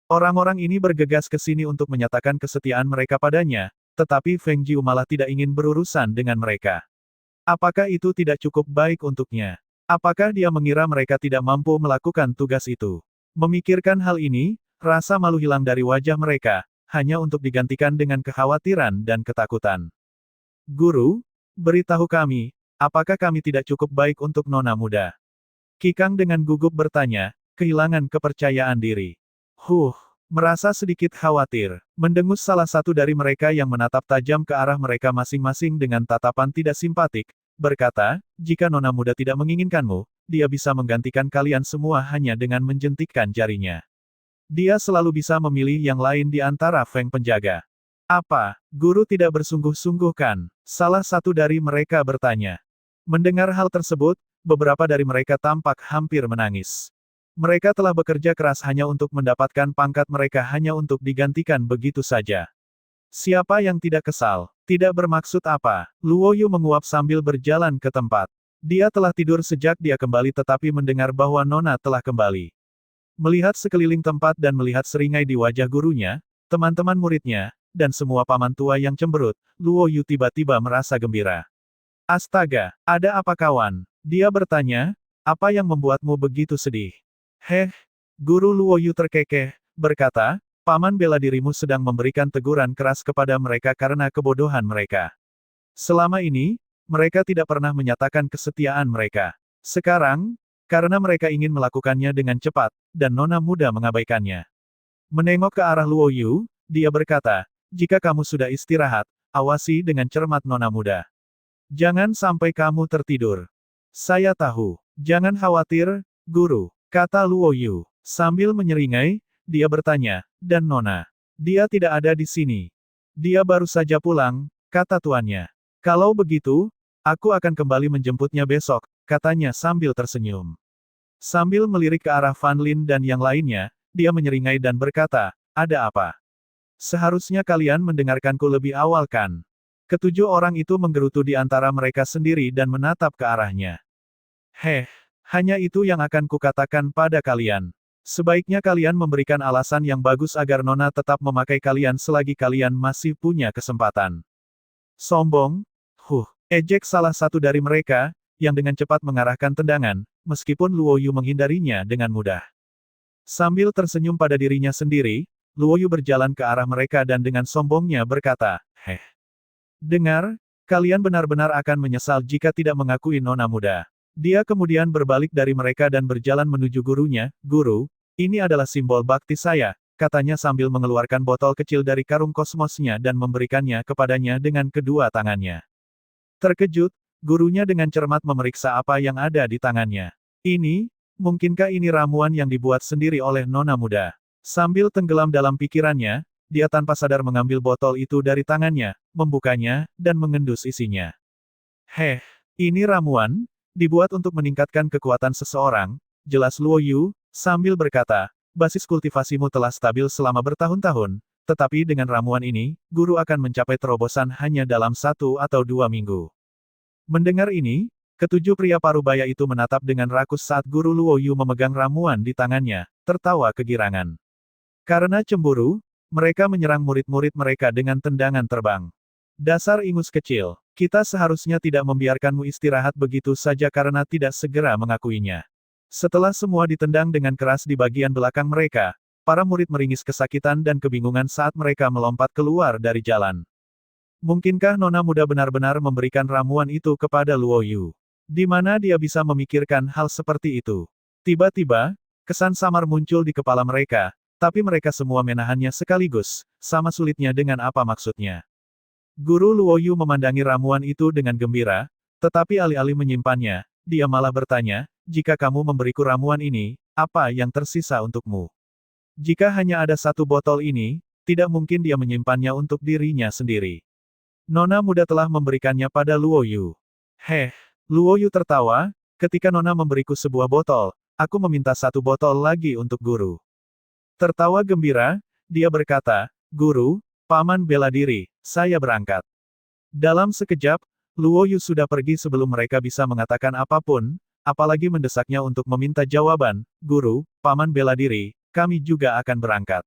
Orang-orang ini bergegas ke sini untuk menyatakan kesetiaan mereka padanya, tetapi Feng Jiu malah tidak ingin berurusan dengan mereka. Apakah itu tidak cukup baik untuknya? Apakah dia mengira mereka tidak mampu melakukan tugas itu? Memikirkan hal ini, rasa malu hilang dari wajah mereka, hanya untuk digantikan dengan kekhawatiran dan ketakutan. Guru, beritahu kami, apakah kami tidak cukup baik untuk nona muda? Kikang dengan gugup bertanya, kehilangan kepercayaan diri. Merasa sedikit khawatir. Mendengus salah satu dari mereka yang menatap tajam ke arah mereka masing-masing dengan tatapan tidak simpatik, berkata, jika nona muda tidak menginginkanmu, dia bisa menggantikan kalian semua hanya dengan menjentikkan jarinya. Dia selalu bisa memilih yang lain di antara Feng penjaga. Apa, guru tidak bersungguh-sungguh kan? Salah satu dari mereka bertanya. Mendengar hal tersebut, beberapa dari mereka tampak hampir menangis. Mereka telah bekerja keras hanya untuk mendapatkan pangkat mereka hanya untuk digantikan begitu saja. Siapa yang tidak kesal? Tidak bermaksud apa? Luo Yu menguap sambil berjalan ke tempat. Dia telah tidur sejak dia kembali tetapi mendengar bahwa Nona telah kembali. Melihat sekeliling tempat dan melihat seringai di wajah gurunya, teman-teman muridnya, dan semua paman tua yang cemberut, Luo Yu tiba-tiba merasa gembira. Astaga, ada apa kawan? Dia bertanya, apa yang membuatmu begitu sedih? Guru Luo Yu terkekeh, berkata, paman bela dirimu sedang memberikan teguran keras kepada mereka karena kebodohan mereka. Selama ini, mereka tidak pernah menyatakan kesetiaan mereka. Sekarang, karena mereka ingin melakukannya dengan cepat, dan nona muda mengabaikannya. Menengok ke arah Luo Yu, dia berkata, jika kamu sudah istirahat, awasi dengan cermat nona muda. Jangan sampai kamu tertidur. Saya tahu. Jangan khawatir, guru. Kata Luo Yu. Sambil menyeringai, dia bertanya, dan Nona? Dia tidak ada di sini. Dia baru saja pulang, kata tuannya. Kalau begitu, Aku akan kembali menjemputnya besok, katanya sambil tersenyum. Sambil melirik ke arah Van Lin dan yang lainnya, dia menyeringai dan berkata, ada apa? Seharusnya kalian mendengarkanku lebih awal kan? Ketujuh orang itu menggerutu di antara mereka sendiri dan menatap ke arahnya. Heh, hanya itu yang akan kukatakan pada kalian. Sebaiknya kalian memberikan alasan yang bagus agar Nona tetap memakai kalian selagi kalian masih punya kesempatan. Sombong? Ejek salah satu dari mereka, yang dengan cepat mengarahkan tendangan, meskipun Luo Yu menghindarinya dengan mudah. Sambil tersenyum pada dirinya sendiri, Luo Yu berjalan ke arah mereka dan dengan sombongnya berkata, "Heh. Dengar, kalian benar-benar akan menyesal jika tidak mengakui Nona muda." Dia kemudian berbalik dari mereka dan berjalan menuju gurunya, "Guru, ini adalah simbol bakti saya," katanya sambil mengeluarkan botol kecil dari karung kosmosnya dan memberikannya kepadanya dengan kedua tangannya. Terkejut, gurunya dengan cermat memeriksa apa yang ada di tangannya. Mungkinkah ini ramuan yang dibuat sendiri oleh Nona muda? Sambil tenggelam dalam pikirannya, dia tanpa sadar mengambil botol itu dari tangannya, membukanya, dan mengendus isinya. Heh, ini ramuan? Dibuat untuk meningkatkan kekuatan seseorang, jelas Luo Yu, sambil berkata, basis kultivasimu telah stabil selama bertahun-tahun, tetapi dengan ramuan ini, guru akan mencapai terobosan hanya dalam 1 atau 2 minggu. Mendengar ini, ketujuh pria parubaya itu menatap dengan rakus saat guru Luo Yu memegang ramuan di tangannya, tertawa kegirangan. Karena cemburu, mereka menyerang murid-murid mereka dengan tendangan terbang. Dasar ingus kecil, kita seharusnya tidak membiarkanmu istirahat begitu saja karena tidak segera mengakuinya. Setelah semua ditendang dengan keras di bagian belakang mereka, para murid meringis kesakitan dan kebingungan saat mereka melompat keluar dari jalan. Mungkinkah Nona muda benar-benar memberikan ramuan itu kepada Luo Yu? Di mana dia bisa memikirkan hal seperti itu? Tiba-tiba, kesan samar muncul di kepala mereka, tapi mereka semua menahannya sekaligus, sama sulitnya dengan apa maksudnya. Guru Luo Yu memandangi ramuan itu dengan gembira, tetapi alih-alih menyimpannya, dia malah bertanya, jika kamu memberiku ramuan ini, apa yang tersisa untukmu? Jika hanya ada satu botol ini, tidak mungkin dia menyimpannya untuk dirinya sendiri. Nona muda telah memberikannya pada Luo Yu. Heh, Luo Yu tertawa, ketika Nona memberiku sebuah botol, aku meminta satu botol lagi untuk guru. Tertawa gembira, dia berkata, Guru, Paman bela diri, saya berangkat. Dalam sekejap, Luo Yu sudah pergi sebelum mereka bisa mengatakan apapun, apalagi mendesaknya untuk meminta jawaban, Guru, Paman bela diri, kami juga akan berangkat.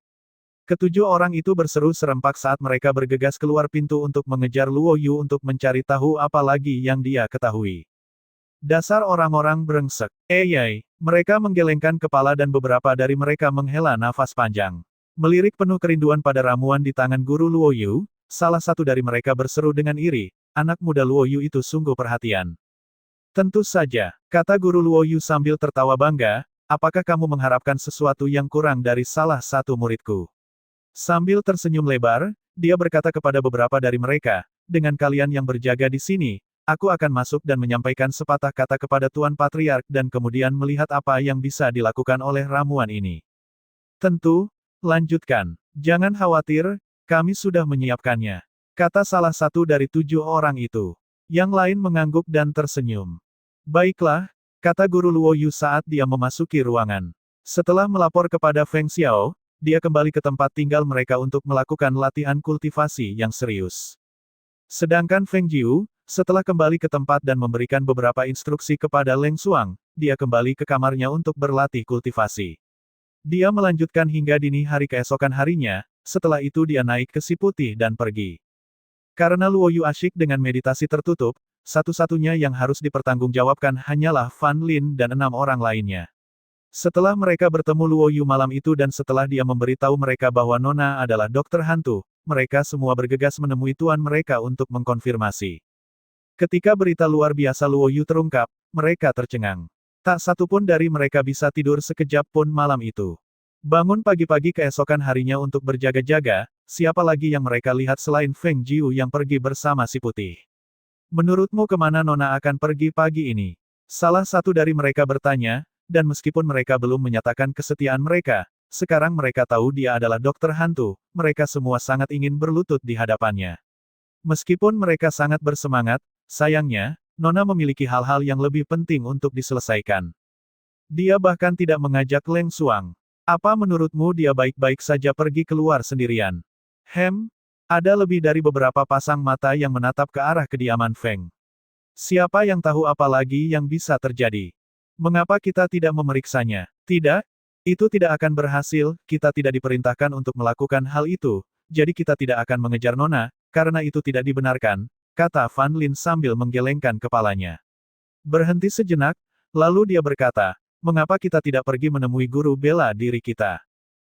Ketujuh orang itu berseru serempak saat mereka bergegas keluar pintu untuk mengejar Luo Yu untuk mencari tahu apa lagi yang dia ketahui. Dasar orang-orang brengsek. Mereka menggelengkan kepala dan beberapa dari mereka menghela nafas panjang. Melirik penuh kerinduan pada ramuan di tangan guru Luo Yu, salah satu dari mereka berseru dengan iri, anak muda Luo Yu itu sungguh perhatian. Tentu saja, kata guru Luo Yu sambil tertawa bangga, apakah kamu mengharapkan sesuatu yang kurang dari salah satu muridku? Sambil tersenyum lebar, dia berkata kepada beberapa dari mereka, dengan kalian yang berjaga di sini, aku akan masuk dan menyampaikan sepatah kata kepada Tuan Patriark dan kemudian melihat apa yang bisa dilakukan oleh ramuan ini. Tentu, lanjutkan. Jangan khawatir, kami sudah menyiapkannya. Kata salah satu dari 7 orang itu. Yang lain mengangguk dan tersenyum. Baiklah, kata guru Luo Yu saat dia memasuki ruangan. Setelah melapor kepada Feng Xiao, dia kembali ke tempat tinggal mereka untuk melakukan latihan kultivasi yang serius. Sedangkan Feng Jiu, setelah kembali ke tempat dan memberikan beberapa instruksi kepada Leng Xuang, dia kembali ke kamarnya untuk berlatih kultivasi. Dia melanjutkan hingga dini hari keesokan harinya, setelah itu dia naik ke Si Putih dan pergi. Karena Luo Yu asyik dengan meditasi tertutup, satu-satunya yang harus dipertanggungjawabkan hanyalah Van Lin dan 6 orang lainnya. Setelah mereka bertemu Luo Yu malam itu dan setelah dia memberitahu mereka bahwa Nona adalah dokter hantu, mereka semua bergegas menemui tuan mereka untuk mengkonfirmasi. Ketika berita luar biasa Luo Yu terungkap, mereka tercengang. Tak satu pun dari mereka bisa tidur sekejap pun malam itu. Bangun pagi-pagi keesokan harinya untuk berjaga-jaga, siapa lagi yang mereka lihat selain Feng Jiu yang pergi bersama Si Putih. Menurutmu kemana Nona akan pergi pagi ini? Salah satu dari mereka bertanya, dan meskipun mereka belum menyatakan kesetiaan mereka, sekarang mereka tahu dia adalah dokter hantu, mereka semua sangat ingin berlutut di hadapannya. Meskipun mereka sangat bersemangat, sayangnya, Nona memiliki hal-hal yang lebih penting untuk diselesaikan. Dia bahkan tidak mengajak Leng Xuang. Apa menurutmu dia baik-baik saja pergi keluar sendirian? Ada lebih dari beberapa pasang mata yang menatap ke arah kediaman Feng. Siapa yang tahu apa lagi yang bisa terjadi? Mengapa kita tidak memeriksanya? Tidak, itu tidak akan berhasil, kita tidak diperintahkan untuk melakukan hal itu, jadi kita tidak akan mengejar Nona, karena itu tidak dibenarkan, kata Fan Lin sambil menggelengkan kepalanya. Berhenti sejenak, lalu dia berkata, mengapa kita tidak pergi menemui guru bela diri kita?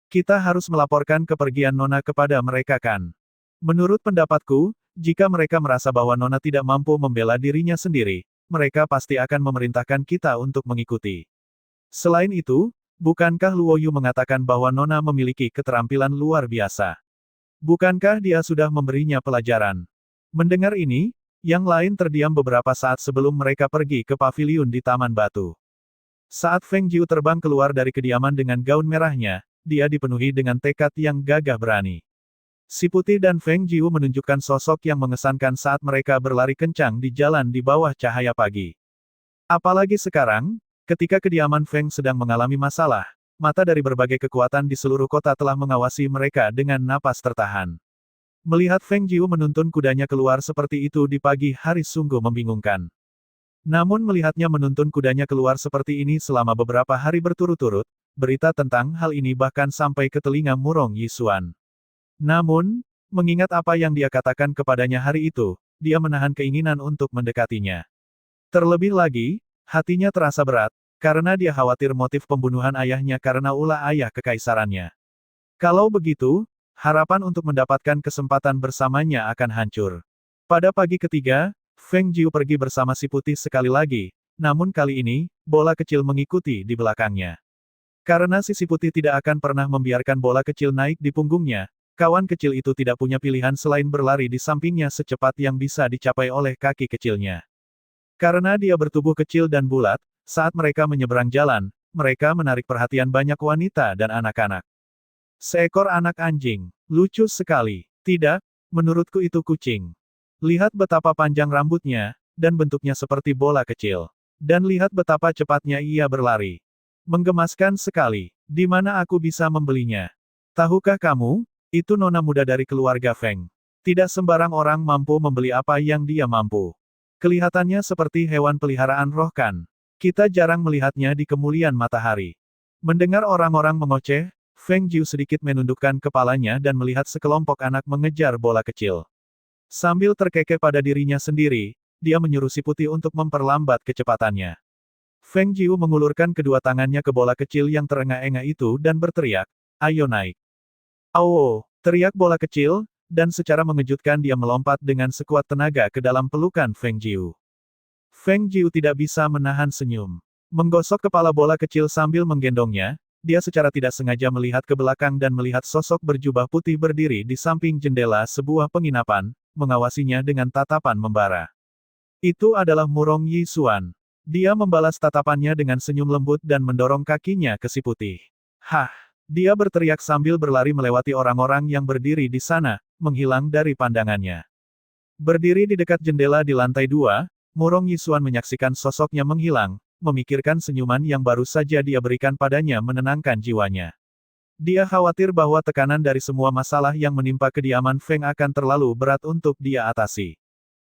Kita harus melaporkan kepergian Nona kepada mereka kan? Menurut pendapatku, jika mereka merasa bahwa Nona tidak mampu membela dirinya sendiri, mereka pasti akan memerintahkan kita untuk mengikuti. Selain itu, bukankah Luoyu mengatakan bahwa Nona memiliki keterampilan luar biasa? Bukankah dia sudah memberinya pelajaran? Mendengar ini, yang lain terdiam beberapa saat sebelum mereka pergi ke paviliun di Taman Batu. Saat Feng Jiu terbang keluar dari kediaman dengan gaun merahnya, dia dipenuhi dengan tekad yang gagah berani. Si Putih dan Feng Jiu menunjukkan sosok yang mengesankan saat mereka berlari kencang di jalan di bawah cahaya pagi. Apalagi sekarang, ketika kediaman Feng sedang mengalami masalah, mata dari berbagai kekuatan di seluruh kota telah mengawasi mereka dengan napas tertahan. Melihat Feng Jiu menuntun kudanya keluar seperti itu di pagi hari sungguh membingungkan. Namun melihatnya menuntun kudanya keluar seperti ini selama beberapa hari berturut-turut, berita tentang hal ini bahkan sampai ke telinga Murong Yisuan. Namun, mengingat apa yang dia katakan kepadanya hari itu, dia menahan keinginan untuk mendekatinya. Terlebih lagi, hatinya terasa berat, karena dia khawatir motif pembunuhan ayahnya karena ulah ayah kekaisarannya. Kalau begitu, harapan untuk mendapatkan kesempatan bersamanya akan hancur. Pada pagi ketiga, Feng Jiu pergi bersama si Putih sekali lagi, namun kali ini, bola kecil mengikuti di belakangnya. Karena si Putih tidak akan pernah membiarkan bola kecil naik di punggungnya, kawan kecil itu tidak punya pilihan selain berlari di sampingnya secepat yang bisa dicapai oleh kaki kecilnya. Karena dia bertubuh kecil dan bulat, saat mereka menyeberang jalan, mereka menarik perhatian banyak wanita dan anak-anak. Seekor anak anjing, lucu sekali. Tidak, menurutku itu kucing. Lihat betapa panjang rambutnya, dan bentuknya seperti bola kecil. Dan lihat betapa cepatnya ia berlari. Menggemaskan sekali. Di mana aku bisa membelinya? Tahukah kamu, itu nona muda dari keluarga Feng. Tidak sembarang orang mampu membeli apa yang dia mampu. Kelihatannya seperti hewan peliharaan roh kan. Kita jarang melihatnya di kemuliaan matahari. Mendengar orang-orang mengoceh, Feng Jiu sedikit menundukkan kepalanya dan melihat sekelompok anak mengejar bola kecil. Sambil terkekeh pada dirinya sendiri, dia menyuruh si Putih untuk memperlambat kecepatannya. Feng Jiu mengulurkan kedua tangannya ke bola kecil yang terengah-engah itu dan berteriak, "Ayo naik!" "Au!" teriak bola kecil, dan secara mengejutkan dia melompat dengan sekuat tenaga ke dalam pelukan Feng Jiu. Feng Jiu tidak bisa menahan senyum. Menggosok kepala bola kecil sambil menggendongnya, dia secara tidak sengaja melihat ke belakang dan melihat sosok berjubah putih berdiri di samping jendela sebuah penginapan, mengawasinya dengan tatapan membara. Itu adalah Murong Yisuan. Dia membalas tatapannya dengan senyum lembut dan mendorong kakinya ke si Putih. Hah! Dia berteriak sambil berlari melewati orang-orang yang berdiri di sana, menghilang dari pandangannya. Berdiri di dekat jendela di lantai 2, Murong Yisuan menyaksikan sosoknya menghilang, memikirkan senyuman yang baru saja dia berikan padanya menenangkan jiwanya. Dia khawatir bahwa tekanan dari semua masalah yang menimpa kediaman Feng akan terlalu berat untuk dia atasi.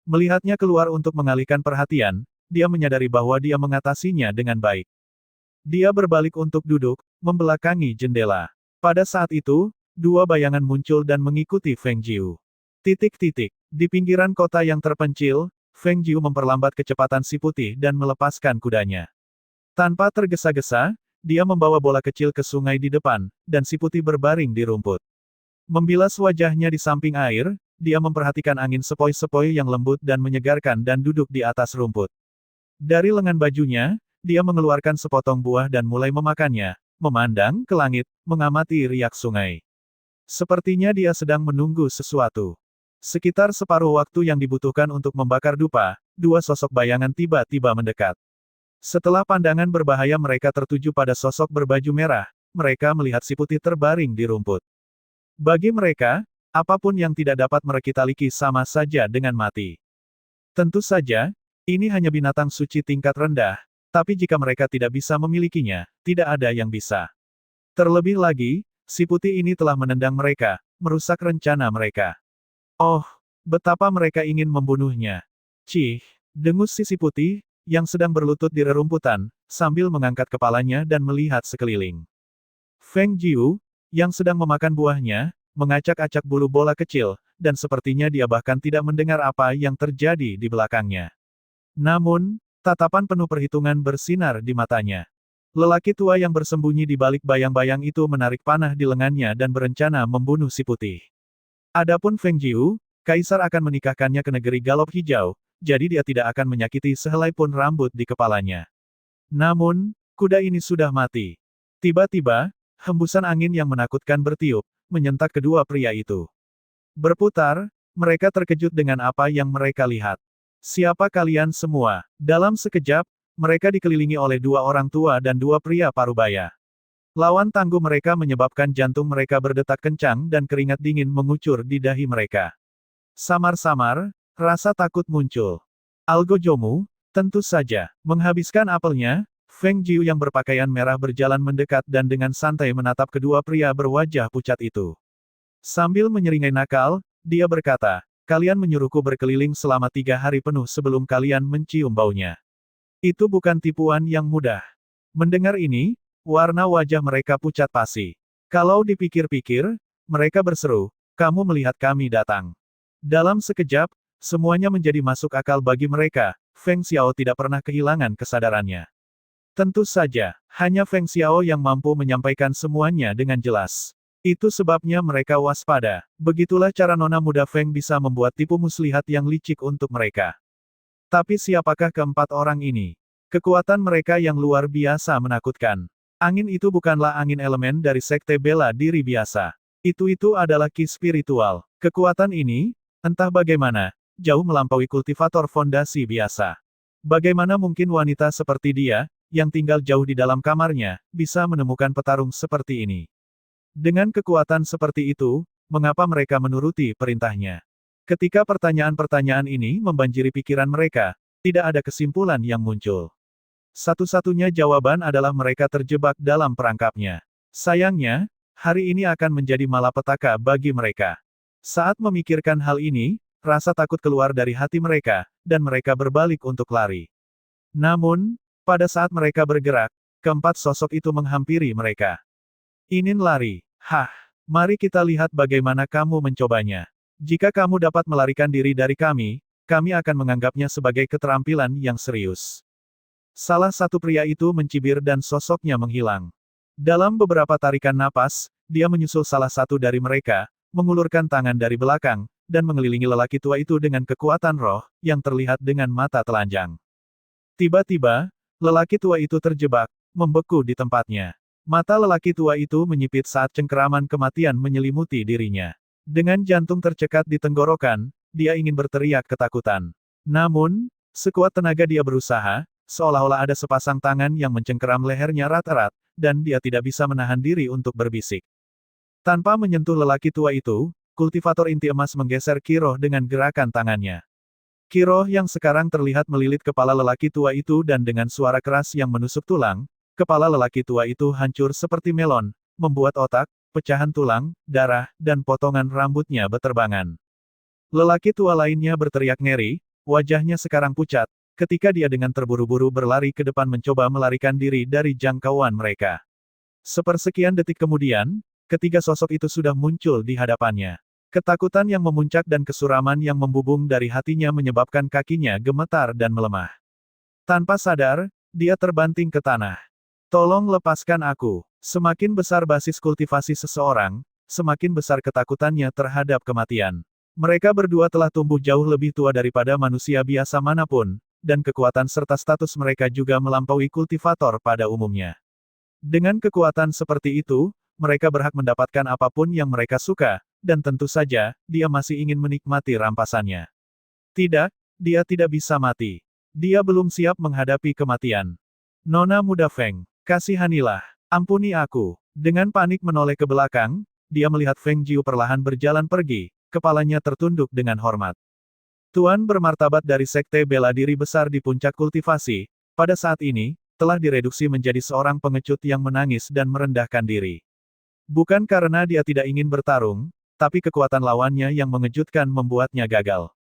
Melihatnya keluar untuk mengalihkan perhatian, dia menyadari bahwa dia mengatasinya dengan baik. Dia berbalik untuk duduk, membelakangi jendela. Pada saat itu, dua bayangan muncul dan mengikuti Feng Jiu. Di pinggiran kota yang terpencil, Feng Jiu memperlambat kecepatan si Putih dan melepaskan kudanya. Tanpa tergesa-gesa, dia membawa bola kecil ke sungai di depan, dan si Putih berbaring di rumput. Membilas wajahnya di samping air, dia memperhatikan angin sepoi-sepoi yang lembut dan menyegarkan dan duduk di atas rumput. Dari lengan bajunya, dia mengeluarkan sepotong buah dan mulai memakannya, memandang ke langit, mengamati riak sungai. Sepertinya dia sedang menunggu sesuatu. Sekitar separuh waktu yang dibutuhkan untuk membakar dupa, dua sosok bayangan tiba-tiba mendekat. Setelah pandangan berbahaya mereka tertuju pada sosok berbaju merah, mereka melihat si Putih terbaring di rumput. Bagi mereka, apapun yang tidak dapat merekita Liki sama saja dengan mati. Tentu saja, Ini hanya binatang suci tingkat rendah, tapi jika mereka tidak bisa memilikinya, tidak ada yang bisa. Terlebih lagi, si putih ini telah menendang mereka, merusak rencana mereka. Oh, betapa mereka ingin membunuhnya. Cih, dengus si putih, yang sedang berlutut di rerumputan, sambil mengangkat kepalanya dan melihat sekeliling. Feng Jiu, yang sedang memakan buahnya, mengacak-acak bulu bola kecil, dan sepertinya dia bahkan tidak mendengar apa yang terjadi di belakangnya. Namun, tatapan penuh perhitungan bersinar di matanya. Lelaki tua yang bersembunyi di balik bayang-bayang itu menarik panah di lengannya dan berencana membunuh si putih. Adapun Feng Jiu, Kaisar akan menikahkannya ke negeri Galop Hijau, jadi dia tidak akan menyakiti sehelai pun rambut di kepalanya. Namun, kuda ini sudah mati. Tiba-tiba, hembusan angin yang menakutkan bertiup, menyentak kedua pria itu. Berputar, mereka terkejut dengan apa yang mereka lihat. Siapa kalian semua? Dalam sekejap, mereka dikelilingi oleh dua orang tua dan dua pria parubaya. Lawan tangguh mereka menyebabkan jantung mereka berdetak kencang dan keringat dingin mengucur di dahi mereka. Samar-samar, rasa takut muncul. Algojomu, tentu saja, menghabiskan apelnya, Feng Jiu yang berpakaian merah berjalan mendekat dan dengan santai menatap kedua pria berwajah pucat itu. Sambil menyeringai nakal, dia berkata, kalian menyuruhku berkeliling selama 3 hari penuh sebelum kalian mencium baunya. Itu bukan tipuan yang mudah. Mendengar ini, warna wajah mereka pucat pasi. Kalau dipikir-pikir, mereka berseru, kamu melihat kami datang. Dalam sekejap, semuanya menjadi masuk akal bagi mereka, Feng Xiao tidak pernah kehilangan kesadarannya. Tentu saja, hanya Feng Xiao yang mampu menyampaikan semuanya dengan jelas. Itu sebabnya mereka waspada. Begitulah cara nona muda Feng bisa membuat tipu muslihat yang licik untuk mereka. Tapi siapakah keempat orang ini? Kekuatan mereka yang luar biasa menakutkan. Angin itu bukanlah angin elemen dari sekte bela diri biasa. Itu adalah ki spiritual. Kekuatan ini, entah bagaimana, jauh melampaui kultivator fondasi biasa. Bagaimana mungkin wanita seperti dia, yang tinggal jauh di dalam kamarnya, bisa menemukan petarung seperti ini? Dengan kekuatan seperti itu, mengapa mereka menuruti perintahnya? Ketika pertanyaan-pertanyaan ini membanjiri pikiran mereka, tidak ada kesimpulan yang muncul. Satu-satunya jawaban adalah mereka terjebak dalam perangkapnya. Sayangnya, hari ini akan menjadi malapetaka bagi mereka. Saat memikirkan hal ini, rasa takut keluar dari hati mereka, dan mereka berbalik untuk lari. Namun, pada saat mereka bergerak, keempat sosok itu menghampiri mereka. Ingin lari? Hah, mari kita lihat bagaimana kamu mencobanya. Jika kamu dapat melarikan diri dari kami akan menganggapnya sebagai keterampilan yang serius. Salah satu pria itu mencibir dan sosoknya menghilang. Dalam beberapa tarikan napas, dia menyusul salah satu dari mereka, mengulurkan tangan dari belakang, dan mengelilingi lelaki tua itu dengan kekuatan roh, yang terlihat dengan mata telanjang. Tiba-tiba, lelaki tua itu terjebak, membeku di tempatnya. Mata lelaki tua itu menyipit saat cengkeraman kematian menyelimuti dirinya. Dengan jantung tercekat di tenggorokan, dia ingin berteriak ketakutan. Namun, sekuat tenaga dia berusaha, seolah-olah ada sepasang tangan yang mencengkeram lehernya erat-erat, dan dia tidak bisa menahan diri untuk berbisik. Tanpa menyentuh lelaki tua itu, kultivator inti emas menggeser Kiroh dengan gerakan tangannya. Kiroh yang sekarang terlihat melilit kepala lelaki tua itu dan dengan suara keras yang menusuk tulang, kepala lelaki tua itu hancur seperti melon, membuat otak, pecahan tulang, darah, dan potongan rambutnya beterbangan. Lelaki tua lainnya berteriak ngeri, wajahnya sekarang pucat, ketika dia dengan terburu-buru berlari ke depan mencoba melarikan diri dari jangkauan mereka. Sepersekian detik kemudian, ketiga sosok itu sudah muncul di hadapannya. Ketakutan yang memuncak dan kesuraman yang membubung dari hatinya menyebabkan kakinya gemetar dan melemah. Tanpa sadar, dia terbanting ke tanah. Tolong lepaskan aku. Semakin besar basis kultivasi seseorang, semakin besar ketakutannya terhadap kematian. Mereka berdua telah tumbuh jauh lebih tua daripada manusia biasa manapun, dan kekuatan serta status mereka juga melampaui kultivator pada umumnya. Dengan kekuatan seperti itu, mereka berhak mendapatkan apapun yang mereka suka, dan tentu saja, dia masih ingin menikmati rampasannya. Tidak, dia tidak bisa mati. Dia belum siap menghadapi kematian. Nona muda Feng, kasihanilah. Ampuni aku. Dengan panik menoleh ke belakang, dia melihat Feng Jiu perlahan berjalan pergi, kepalanya tertunduk dengan hormat. Tuan bermartabat dari Sekte Bela Diri Besar di Puncak Kultivasi, pada saat ini, telah direduksi menjadi seorang pengecut yang menangis dan merendahkan diri. Bukan karena dia tidak ingin bertarung, tapi kekuatan lawannya yang mengejutkan membuatnya gagal.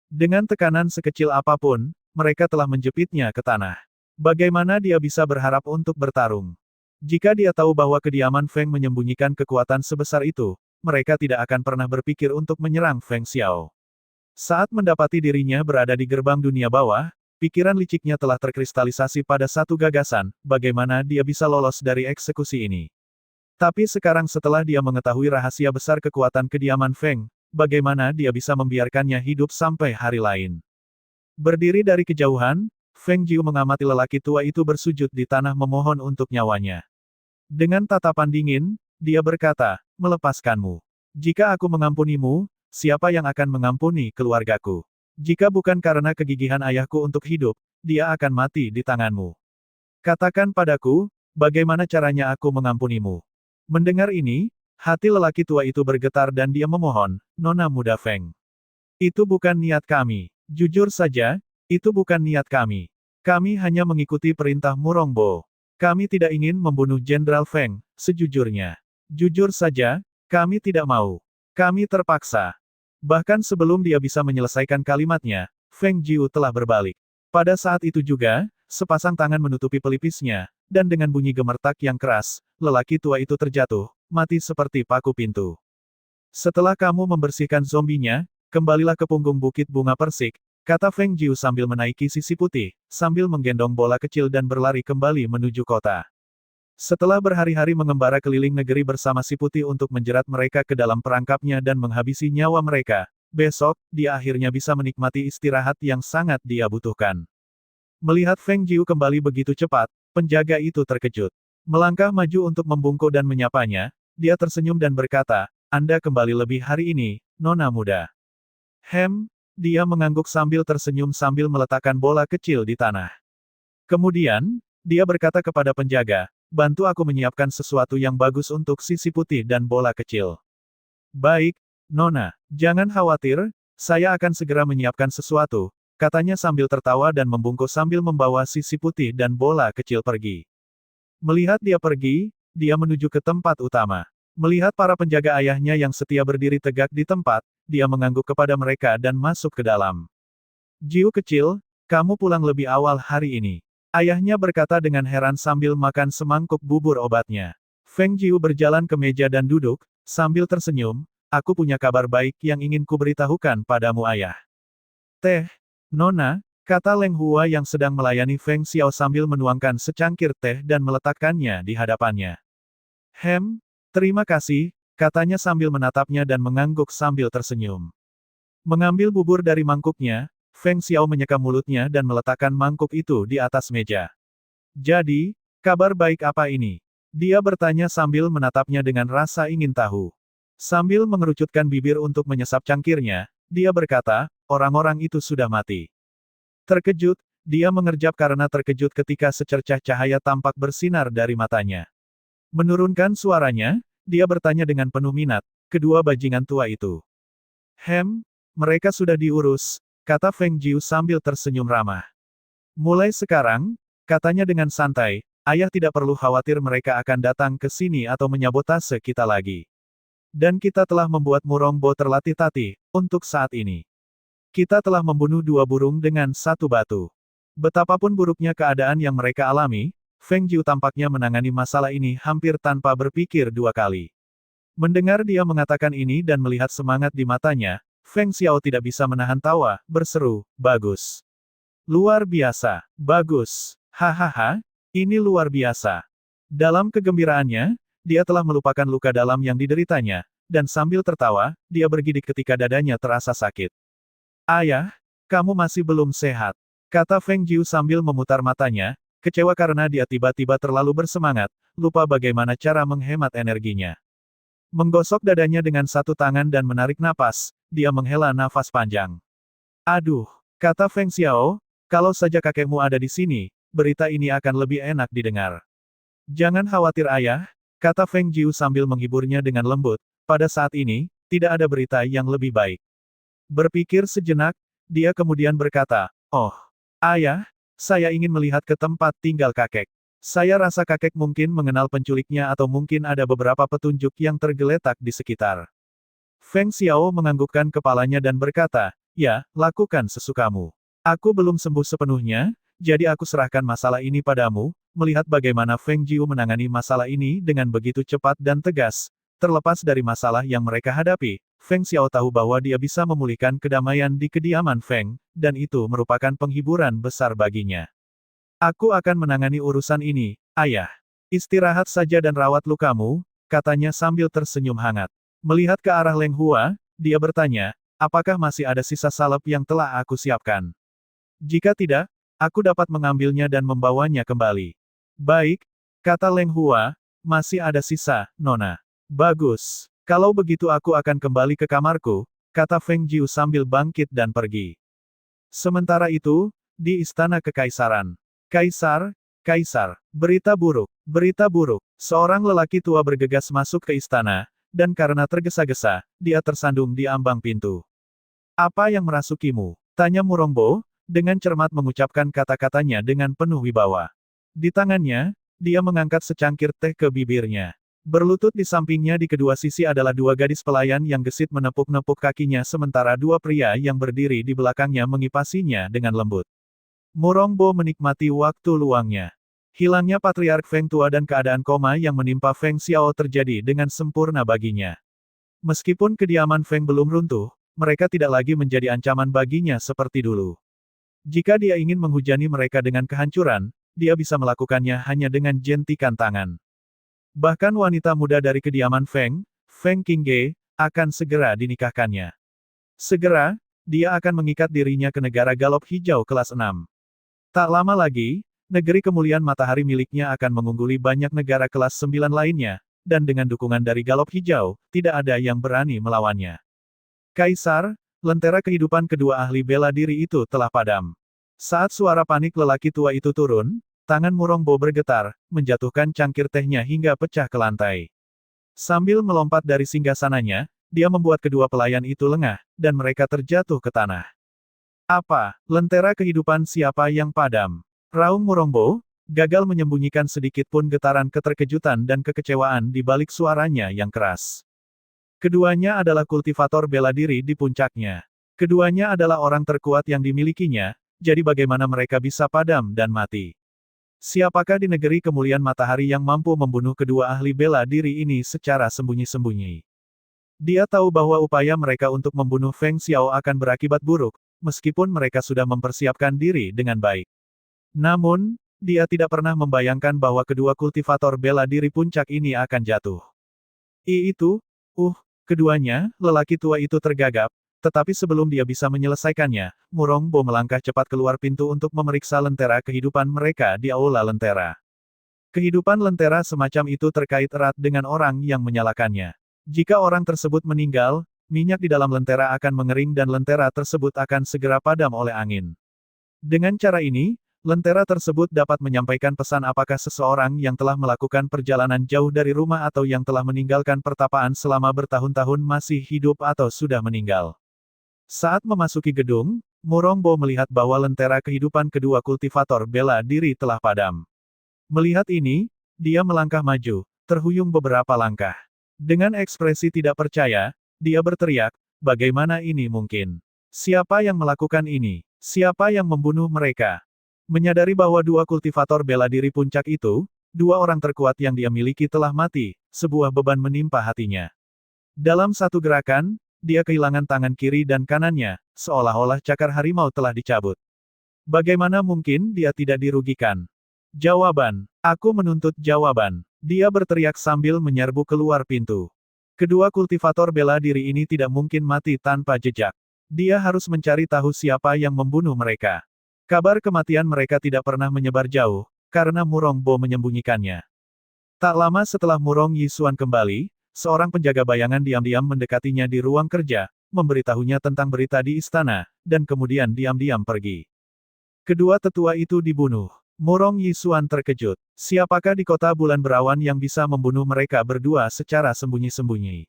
Dengan tekanan sekecil apapun, mereka telah menjepitnya ke tanah. Bagaimana dia bisa berharap untuk bertarung? Jika dia tahu bahwa kediaman Feng menyembunyikan kekuatan sebesar itu, mereka tidak akan pernah berpikir untuk menyerang Feng Xiao. Saat mendapati dirinya berada di gerbang dunia bawah, pikiran liciknya telah terkristalisasi pada satu gagasan, bagaimana dia bisa lolos dari eksekusi ini. Tapi sekarang setelah dia mengetahui rahasia besar kekuatan kediaman Feng, bagaimana dia bisa membiarkannya hidup sampai hari lain. Berdiri dari kejauhan, Feng Jiu mengamati lelaki tua itu bersujud di tanah memohon untuk nyawanya. Dengan tatapan dingin, dia berkata, melepaskanmu. Jika aku mengampunimu, siapa yang akan mengampuni keluargaku? Jika bukan karena kegigihan ayahku untuk hidup, dia akan mati di tanganmu. Katakan padaku, bagaimana caranya aku mengampunimu? Mendengar ini, hati lelaki tua itu bergetar dan dia memohon, Nona muda Feng. Itu bukan niat kami. Jujur saja, itu bukan niat kami. Kami hanya mengikuti perintah Murongbo. Kami tidak ingin membunuh Jenderal Feng, sejujurnya. Jujur saja, kami tidak mau. Kami terpaksa. Bahkan sebelum dia bisa menyelesaikan kalimatnya, Feng Jiu telah berbalik. Pada saat itu juga, sepasang tangan menutupi pelipisnya, dan dengan bunyi gemertak yang keras, lelaki tua itu terjatuh, mati seperti paku pintu. Setelah kamu membersihkan zombinya, kembalilah ke punggung bukit bunga persik, kata Feng Jiu sambil menaiki sisi putih, sambil menggendong bola kecil dan berlari kembali menuju kota. Setelah berhari-hari mengembara keliling negeri bersama si putih untuk menjerat mereka ke dalam perangkapnya dan menghabisi nyawa mereka, besok, dia akhirnya bisa menikmati istirahat yang sangat dia butuhkan. Melihat Feng Jiu kembali begitu cepat, penjaga itu terkejut. Melangkah maju untuk membungkuk dan menyapanya, dia tersenyum dan berkata, Anda kembali lebih hari ini, Nona muda. Dia mengangguk sambil tersenyum sambil meletakkan bola kecil di tanah. Kemudian, dia berkata kepada penjaga, bantu aku menyiapkan sesuatu yang bagus untuk sisi putih dan bola kecil. Baik, Nona, jangan khawatir, saya akan segera menyiapkan sesuatu, katanya sambil tertawa dan membungkuk sambil membawa sisi putih dan bola kecil pergi. Melihat dia pergi, dia menuju ke tempat utama. Melihat para penjaga ayahnya yang setia berdiri tegak di tempat, dia mengangguk kepada mereka dan masuk ke dalam. Jiu kecil, kamu pulang lebih awal hari ini. Ayahnya berkata dengan heran sambil makan semangkuk bubur obatnya. Feng Jiu berjalan ke meja dan duduk, sambil tersenyum, aku punya kabar baik yang ingin kuberitahukan padamu ayah. Teh, Nona, kata Leng Hua yang sedang melayani Feng Xiao sambil menuangkan secangkir teh dan meletakkannya di hadapannya. Terima kasih, katanya sambil menatapnya dan mengangguk sambil tersenyum. Mengambil bubur dari mangkuknya, Feng Xiao menyeka mulutnya dan meletakkan mangkuk itu di atas meja. Jadi, kabar baik apa ini? Dia bertanya sambil menatapnya dengan rasa ingin tahu. Sambil mengerucutkan bibir untuk menyesap cangkirnya, dia berkata, orang-orang itu sudah mati. Terkejut, dia mengerjap karena terkejut ketika secercah cahaya tampak bersinar dari matanya. Menurunkan suaranya, dia bertanya dengan penuh minat, kedua bajingan tua itu. Mereka sudah diurus, kata Feng Jiu sambil tersenyum ramah. Mulai sekarang, katanya dengan santai, ayah tidak perlu khawatir mereka akan datang ke sini atau menyabotase kita lagi. Dan kita telah membuat Murongbo terlatih-tatih, untuk saat ini. Kita telah membunuh 2 burung dengan 1 batu. Betapapun buruknya keadaan yang mereka alami, Feng Jiu tampaknya menangani masalah ini hampir tanpa berpikir 2 kali. Mendengar dia mengatakan ini dan melihat semangat di matanya, Feng Xiao tidak bisa menahan tawa, berseru, bagus. Luar biasa, bagus. Hahaha, ini luar biasa. Dalam kegembiraannya, dia telah melupakan luka dalam yang dideritanya, dan sambil tertawa, dia bergidik ketika dadanya terasa sakit. Ayah, kamu masih belum sehat, kata Feng Jiu sambil memutar matanya, kecewa karena dia tiba-tiba terlalu bersemangat, lupa bagaimana cara menghemat energinya. Menggosok dadanya dengan satu tangan dan menarik napas, dia menghela nafas panjang. Aduh, kata Feng Xiao, kalau saja kakekmu ada di sini, berita ini akan lebih enak didengar. Jangan khawatir ayah, kata Feng Jiu sambil menghiburnya dengan lembut, pada saat ini, tidak ada berita yang lebih baik. Berpikir sejenak, Dia kemudian berkata, "Oh, ayah, saya ingin melihat ke tempat tinggal kakek. Saya rasa kakek mungkin mengenal penculiknya atau mungkin ada beberapa petunjuk yang tergeletak di sekitar." Feng Xiao menganggukkan kepalanya dan berkata, "Ya, lakukan sesukamu. Aku belum sembuh sepenuhnya, jadi aku serahkan masalah ini padamu." Melihat bagaimana Feng Jiu menangani masalah ini dengan begitu cepat dan tegas, terlepas dari masalah yang mereka hadapi, Feng Xiao tahu bahwa dia bisa memulihkan kedamaian di kediaman Feng, dan itu merupakan penghiburan besar baginya. "Aku akan menangani urusan ini, ayah. Istirahat saja dan rawat lukamu," katanya sambil tersenyum hangat. Melihat ke arah Leng Hua, dia bertanya, "Apakah masih ada sisa salep yang telah aku siapkan? Jika tidak, aku dapat mengambilnya dan membawanya kembali." "Baik," kata Leng Hua, "masih ada sisa, Nona." "Bagus. Kalau begitu aku akan kembali ke kamarku," kata Feng Jiu sambil bangkit dan pergi. Sementara itu, di Istana Kekaisaran. "Kaisar, Kaisar, berita buruk, berita buruk." Seorang lelaki tua bergegas masuk ke istana, dan karena tergesa-gesa, dia tersandung di ambang pintu. "Apa yang merasukimu?" tanya Murongbo, dengan cermat mengucapkan kata-katanya dengan penuh wibawa. Di tangannya, dia mengangkat secangkir teh ke bibirnya. Berlutut di sampingnya di kedua sisi adalah dua gadis pelayan yang gesit menepuk-nepuk kakinya sementara dua pria yang berdiri di belakangnya mengipasinya dengan lembut. Murongbo menikmati waktu luangnya. Hilangnya Patriark Feng tua dan keadaan koma yang menimpa Feng Xiao terjadi dengan sempurna baginya. Meskipun kediaman Feng belum runtuh, mereka tidak lagi menjadi ancaman baginya seperti dulu. Jika dia ingin menghujani mereka dengan kehancuran, dia bisa melakukannya hanya dengan jentikan tangan. Bahkan wanita muda dari kediaman Feng, Feng Qingge, akan segera dinikahkannya. Segera, dia akan mengikat dirinya ke negara galop hijau kelas 6. Tak lama lagi, negeri kemuliaan matahari miliknya akan mengungguli banyak negara kelas 9 lainnya, dan dengan dukungan dari galop hijau, tidak ada yang berani melawannya. "Kaisar, lentera kehidupan kedua ahli bela diri itu telah padam." Saat suara panik lelaki tua itu turun, tangan Murongbo bergetar, menjatuhkan cangkir tehnya hingga pecah ke lantai. Sambil melompat dari singgasananya, dia membuat kedua pelayan itu lengah, dan mereka terjatuh ke tanah. "Apa, lentera kehidupan siapa yang padam?" raung Murongbo, gagal menyembunyikan sedikit pun getaran keterkejutan dan kekecewaan di balik suaranya yang keras. Keduanya adalah kultivator bela diri di puncaknya. Keduanya adalah orang terkuat yang dimilikinya, jadi bagaimana mereka bisa padam dan mati? Siapakah di negeri kemuliaan matahari yang mampu membunuh kedua ahli bela diri ini secara sembunyi-sembunyi? Dia tahu bahwa upaya mereka untuk membunuh Feng Xiao akan berakibat buruk, meskipun mereka sudah mempersiapkan diri dengan baik. Namun, dia tidak pernah membayangkan bahwa kedua kultivator bela diri puncak ini akan jatuh. Keduanya, lelaki tua itu tergagap, tetapi sebelum dia bisa menyelesaikannya, Murongbo melangkah cepat keluar pintu untuk memeriksa lentera kehidupan mereka di aula lentera. Kehidupan lentera semacam itu terkait erat dengan orang yang menyalakannya. Jika orang tersebut meninggal, minyak di dalam lentera akan mengering dan lentera tersebut akan segera padam oleh angin. Dengan cara ini, lentera tersebut dapat menyampaikan pesan apakah seseorang yang telah melakukan perjalanan jauh dari rumah atau yang telah meninggalkan pertapaan selama bertahun-tahun masih hidup atau sudah meninggal. Saat memasuki gedung, Murongbo melihat bahwa lentera kehidupan kedua kultivator bela diri telah padam. Melihat ini, dia melangkah maju, terhuyung beberapa langkah. Dengan ekspresi tidak percaya, dia berteriak, "Bagaimana ini mungkin? Siapa yang melakukan ini? Siapa yang membunuh mereka?" Menyadari bahwa dua kultivator bela diri puncak itu, dua orang terkuat yang dia miliki telah mati, sebuah beban menimpa hatinya. Dalam satu gerakan, dia kehilangan tangan kiri dan kanannya, seolah-olah cakar harimau telah dicabut. Bagaimana mungkin dia tidak dirugikan? Jawaban. Aku menuntut jawaban. Dia berteriak sambil menyerbu keluar pintu. Kedua kultivator bela diri ini tidak mungkin mati tanpa jejak. Dia harus mencari tahu siapa yang membunuh mereka. Kabar kematian mereka tidak pernah menyebar jauh, karena Murongbo menyembunyikannya. Tak lama setelah Murong Yisuan kembali, seorang penjaga bayangan diam-diam mendekatinya di ruang kerja, memberitahunya tentang berita di istana, dan kemudian diam-diam pergi. Kedua tetua itu dibunuh. Murong Yisuan terkejut. Siapakah di kota bulan berawan yang bisa membunuh mereka berdua secara sembunyi-sembunyi?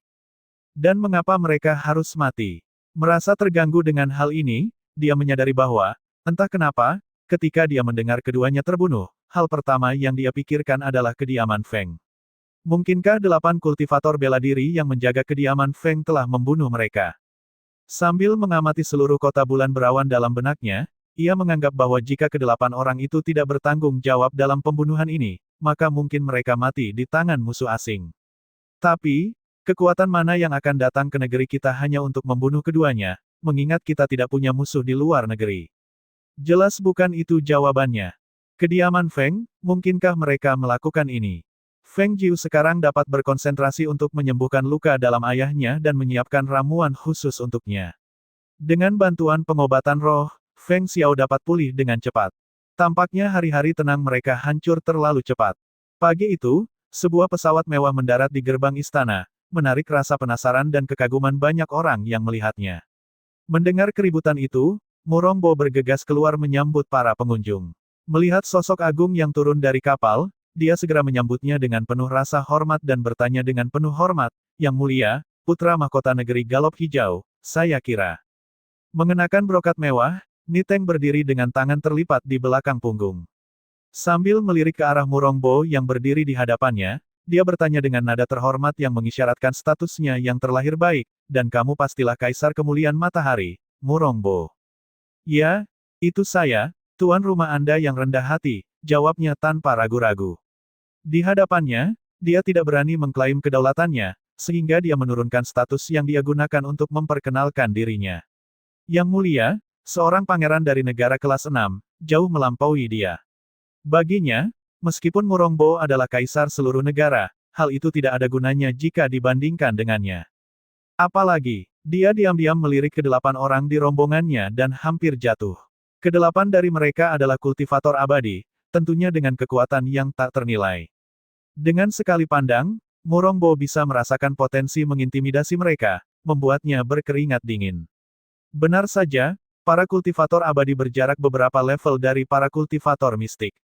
Dan mengapa mereka harus mati? Merasa terganggu dengan hal ini, dia menyadari bahwa, entah kenapa, ketika dia mendengar keduanya terbunuh, hal pertama yang dia pikirkan adalah kediaman Feng. Mungkinkah 8 kultivator bela diri yang menjaga kediaman Feng telah membunuh mereka? Sambil mengamati seluruh kota bulan berawan dalam benaknya, ia menganggap bahwa jika ke-8 orang itu tidak bertanggung jawab dalam pembunuhan ini, maka mungkin mereka mati di tangan musuh asing. Tapi, kekuatan mana yang akan datang ke negeri kita hanya untuk membunuh keduanya, mengingat kita tidak punya musuh di luar negeri? Jelas bukan itu jawabannya. Kediaman Feng, mungkinkah mereka melakukan ini? Feng Jiu sekarang dapat berkonsentrasi untuk menyembuhkan luka dalam ayahnya dan menyiapkan ramuan khusus untuknya. Dengan bantuan pengobatan roh, Feng Xiao dapat pulih dengan cepat. Tampaknya hari-hari tenang mereka hancur terlalu cepat. Pagi itu, sebuah pesawat mewah mendarat di gerbang istana, menarik rasa penasaran dan kekaguman banyak orang yang melihatnya. Mendengar keributan itu, Murongbo bergegas keluar menyambut para pengunjung. Melihat sosok agung yang turun dari kapal, dia segera menyambutnya dengan penuh rasa hormat dan bertanya dengan penuh hormat, "Yang mulia, putra mahkota negeri Galop Hijau, saya kira." Mengenakan brokat mewah, Niteng berdiri dengan tangan terlipat di belakang punggung. Sambil melirik ke arah Murongbo yang berdiri di hadapannya, dia bertanya dengan nada terhormat yang mengisyaratkan statusnya yang terlahir baik, "Dan kamu pastilah Kaisar Kemuliaan Matahari, Murongbo." "Ya, itu saya, tuan rumah Anda yang rendah hati," jawabnya tanpa ragu-ragu. Di hadapannya, dia tidak berani mengklaim kedaulatannya, sehingga dia menurunkan status yang dia gunakan untuk memperkenalkan dirinya. "Yang mulia, seorang pangeran dari negara kelas 6, jauh melampaui dia." Baginya, meskipun Murongbo adalah kaisar seluruh negara, hal itu tidak ada gunanya jika dibandingkan dengannya. Apalagi, dia diam-diam melirik ke-8 orang di rombongannya dan hampir jatuh. Ke-8 dari mereka adalah kultivator abadi, tentunya dengan kekuatan yang tak ternilai. Dengan sekali pandang, Murongbo bisa merasakan potensi mengintimidasi mereka, membuatnya berkeringat dingin. Benar saja, para kultivator abadi berjarak beberapa level dari para kultivator mistik.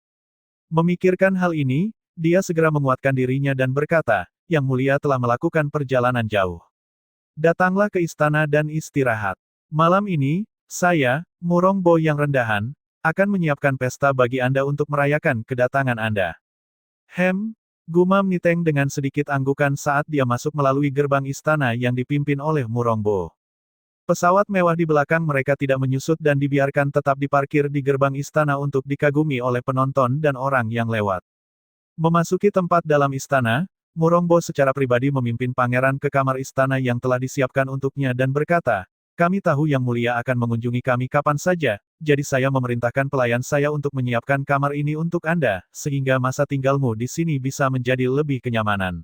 Memikirkan hal ini, dia segera menguatkan dirinya dan berkata, "Yang mulia telah melakukan perjalanan jauh. Datanglah ke istana dan istirahat. Malam ini, saya, Murongbo yang rendahan, akan menyiapkan pesta bagi Anda untuk merayakan kedatangan Anda." Gumam Niteng dengan sedikit anggukan saat dia masuk melalui gerbang istana yang dipimpin oleh Murongbo. Pesawat mewah di belakang mereka tidak menyusut dan dibiarkan tetap diparkir di gerbang istana untuk dikagumi oleh penonton dan orang yang lewat. Memasuki tempat dalam istana, Murongbo secara pribadi memimpin pangeran ke kamar istana yang telah disiapkan untuknya dan berkata, "Kami tahu Yang Mulia akan mengunjungi kami kapan saja, jadi saya memerintahkan pelayan saya untuk menyiapkan kamar ini untuk Anda, sehingga masa tinggalmu di sini bisa menjadi lebih kenyamanan."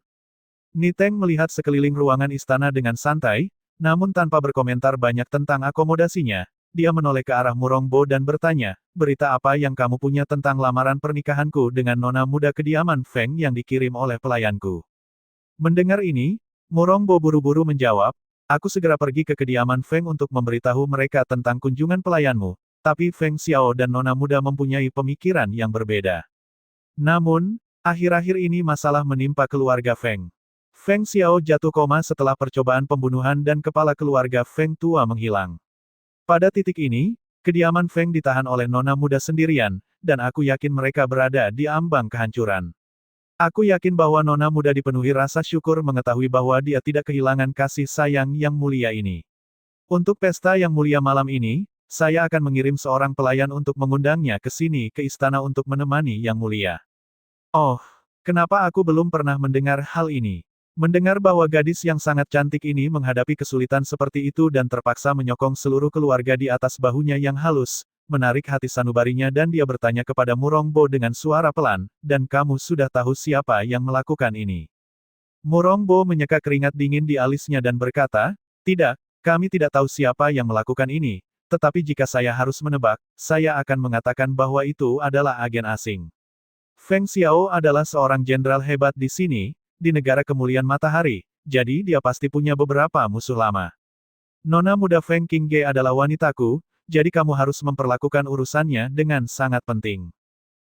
Niteng melihat sekeliling ruangan istana dengan santai, namun tanpa berkomentar banyak tentang akomodasinya. Dia menoleh ke arah Murongbo dan bertanya, "Berita apa yang kamu punya tentang lamaran pernikahanku dengan nona muda kediaman Feng yang dikirim oleh pelayanku?" Mendengar ini, Murongbo buru-buru menjawab, "Aku segera pergi ke kediaman Feng untuk memberitahu mereka tentang kunjungan pelayanmu, tapi Feng Xiao dan nona muda mempunyai pemikiran yang berbeda. Namun, akhir-akhir ini masalah menimpa keluarga Feng. Feng Xiao jatuh koma setelah percobaan pembunuhan dan kepala keluarga Feng tua menghilang. Pada titik ini, kediaman Feng ditahan oleh nona muda sendirian, dan aku yakin mereka berada di ambang kehancuran. Aku yakin bahwa nona muda dipenuhi rasa syukur mengetahui bahwa dia tidak kehilangan kasih sayang yang mulia ini. Untuk pesta yang mulia malam ini, saya akan mengirim seorang pelayan untuk mengundangnya ke sini ke istana untuk menemani yang mulia." Oh, kenapa aku belum pernah mendengar hal ini? Mendengar bahwa gadis yang sangat cantik ini menghadapi kesulitan seperti itu dan terpaksa menyokong seluruh keluarga di atas bahunya yang halus, menarik hati sanubarinya dan dia bertanya kepada Murongbo dengan suara pelan, "Dan kamu sudah tahu siapa yang melakukan ini?" Murongbo menyeka keringat dingin di alisnya dan berkata, "Tidak, kami tidak tahu siapa yang melakukan ini, tetapi jika saya harus menebak, saya akan mengatakan bahwa itu adalah agen asing. Feng Xiao adalah seorang jenderal hebat di sini, di negara kemuliaan matahari, jadi dia pasti punya beberapa musuh lama. Nona muda Feng Qingge adalah wanitaku, jadi kamu harus memperlakukan urusannya dengan sangat penting."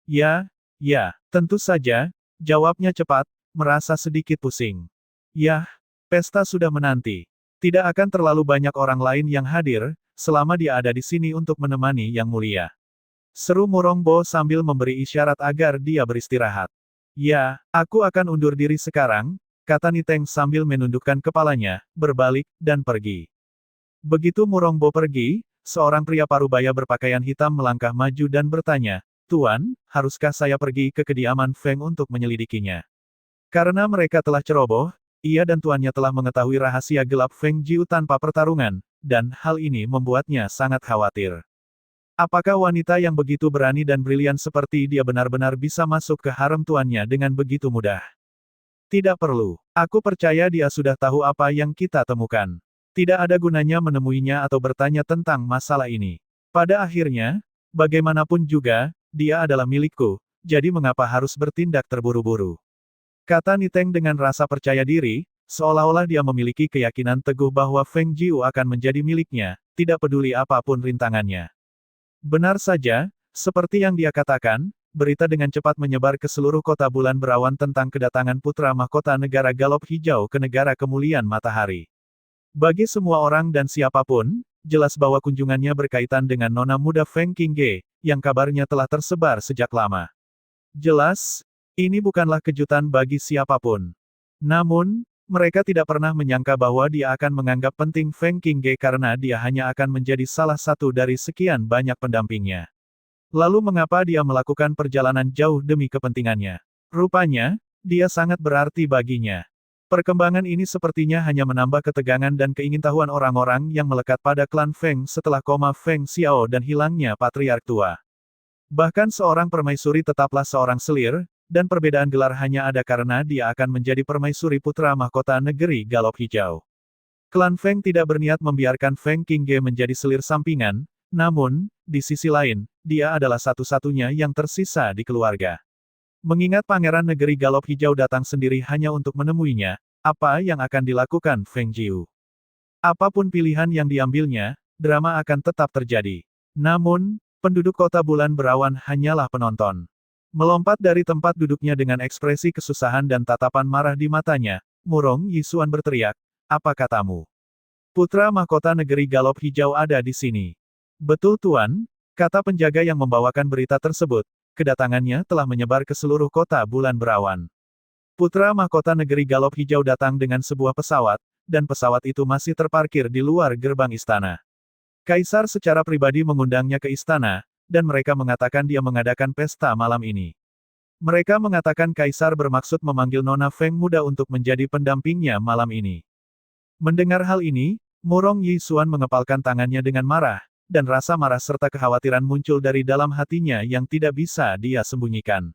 "Ya, ya, tentu saja," jawabnya cepat, merasa sedikit pusing. "Yah, pesta sudah menanti. Tidak akan terlalu banyak orang lain yang hadir, selama dia ada di sini untuk menemani Yang Mulia. Seru Murongbo sambil memberi isyarat agar dia beristirahat. Ya, aku akan undur diri sekarang, kata Niteng sambil menundukkan kepalanya, berbalik, dan pergi. Begitu Murongbo pergi, seorang pria parubaya berpakaian hitam melangkah maju dan bertanya, "Tuan, haruskah saya pergi ke kediaman Feng untuk menyelidikinya?" Karena mereka telah ceroboh, ia dan tuannya telah mengetahui rahasia gelap Feng Jiu tanpa pertarungan, dan hal ini membuatnya sangat khawatir. Apakah wanita yang begitu berani dan brilian seperti dia benar-benar bisa masuk ke harem tuannya dengan begitu mudah? Tidak perlu. Aku percaya dia sudah tahu apa yang kita temukan. Tidak ada gunanya menemuinya atau bertanya tentang masalah ini. Pada akhirnya, bagaimanapun juga, dia adalah milikku, jadi mengapa harus bertindak terburu-buru? Kata Niteng dengan rasa percaya diri, seolah-olah dia memiliki keyakinan teguh bahwa Feng Jiu akan menjadi miliknya, tidak peduli apapun rintangannya. Benar saja, seperti yang dia katakan, berita dengan cepat menyebar ke seluruh kota bulan berawan tentang kedatangan putra mahkota negara Galop Hijau ke negara kemuliaan matahari. Bagi semua orang dan siapapun, jelas bahwa kunjungannya berkaitan dengan nona muda Feng Qingge, yang kabarnya telah tersebar sejak lama. Jelas, ini bukanlah kejutan bagi siapapun. Namun, mereka tidak pernah menyangka bahwa dia akan menganggap penting Feng Qingge karena dia hanya akan menjadi salah satu dari sekian banyak pendampingnya. Lalu mengapa dia melakukan perjalanan jauh demi kepentingannya? Rupanya, dia sangat berarti baginya. Perkembangan ini sepertinya hanya menambah ketegangan dan keingintahuan orang-orang yang melekat pada klan Feng setelah koma Feng Xiao dan hilangnya patriark tua. Bahkan seorang permaisuri tetaplah seorang selir, dan perbedaan gelar hanya ada karena dia akan menjadi permaisuri putra mahkota negeri Galop Hijau. Klan Feng tidak berniat membiarkan Feng Qingge menjadi selir sampingan, namun, di sisi lain, dia adalah satu-satunya yang tersisa di keluarga. Mengingat pangeran negeri Galop Hijau datang sendiri hanya untuk menemuinya, apa yang akan dilakukan Feng Jiu? Apapun pilihan yang diambilnya, drama akan tetap terjadi. Namun, penduduk kota bulan berawan hanyalah penonton. Melompat dari tempat duduknya dengan ekspresi kesusahan dan tatapan marah di matanya, Murong Yisuan berteriak, "Apa katamu? Putra mahkota negeri Galop Hijau ada di sini." "Betul Tuan," kata penjaga yang membawakan berita tersebut, kedatangannya telah menyebar ke seluruh kota bulan berawan. Putra mahkota negeri Galop Hijau datang dengan sebuah pesawat, dan pesawat itu masih terparkir di luar gerbang istana. Kaisar secara pribadi mengundangnya ke istana, dan mereka mengatakan dia mengadakan pesta malam ini. Mereka mengatakan Kaisar bermaksud memanggil Nona Feng muda untuk menjadi pendampingnya malam ini. Mendengar hal ini, Murong Yisuan mengepalkan tangannya dengan marah, dan rasa marah serta kekhawatiran muncul dari dalam hatinya yang tidak bisa dia sembunyikan.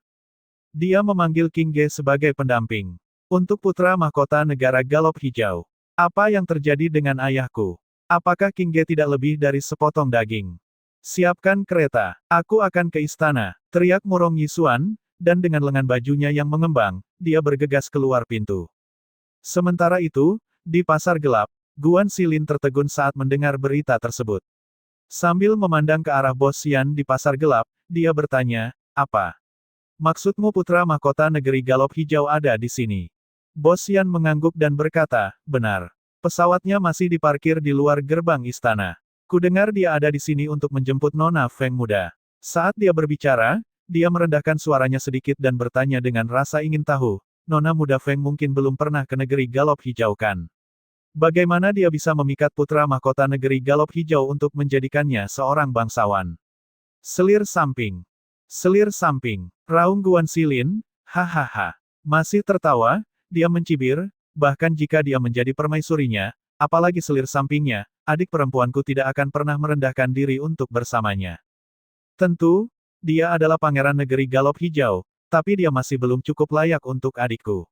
Dia memanggil Qingge sebagai pendamping. Untuk putra mahkota negara Galop Hijau. Apa yang terjadi dengan ayahku? Apakah Qingge tidak lebih dari sepotong daging? Siapkan kereta. Aku akan ke istana, teriak Murong Yisuan, dan dengan lengan bajunya yang mengembang, dia bergegas keluar pintu. Sementara itu, di pasar gelap, Guan Xilin tertegun saat mendengar berita tersebut. Sambil memandang ke arah Bos Xian di pasar gelap, dia bertanya, "Apa? Maksudmu putra mahkota negeri Galop Hijau ada di sini?" Bos Xian mengangguk dan berkata, "Benar. Pesawatnya masih diparkir di luar gerbang istana. Kudengar dia ada di sini untuk menjemput Nona Feng muda." Saat dia berbicara, dia merendahkan suaranya sedikit dan bertanya dengan rasa ingin tahu, "Nona muda Feng mungkin belum pernah ke negeri Galop Hijau kan? Bagaimana dia bisa memikat putra mahkota negeri Galop Hijau untuk menjadikannya seorang bangsawan?" Selir samping. Selir samping. Raung Guan Xilin, hahaha. Masih tertawa, dia mencibir, bahkan jika dia menjadi permaisurinya, apalagi selir sampingnya, adik perempuanku tidak akan pernah merendahkan diri untuk bersamanya. Tentu, dia adalah pangeran negeri Galop Hijau, tapi dia masih belum cukup layak untuk adikku.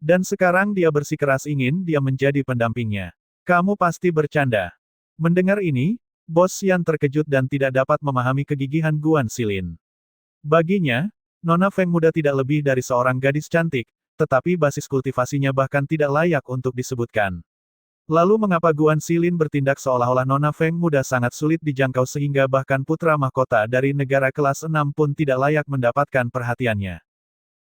Dan sekarang dia bersikeras ingin dia menjadi pendampingnya. Kamu pasti bercanda. Mendengar ini, Bos Xian terkejut dan tidak dapat memahami kegigihan Guan Xilin. Baginya, Nona Feng muda tidak lebih dari seorang gadis cantik, tetapi basis kultivasinya bahkan tidak layak untuk disebutkan. Lalu mengapa Guan Xilin bertindak seolah-olah Nona Feng muda sangat sulit dijangkau sehingga bahkan putra mahkota dari negara kelas 6 pun tidak layak mendapatkan perhatiannya?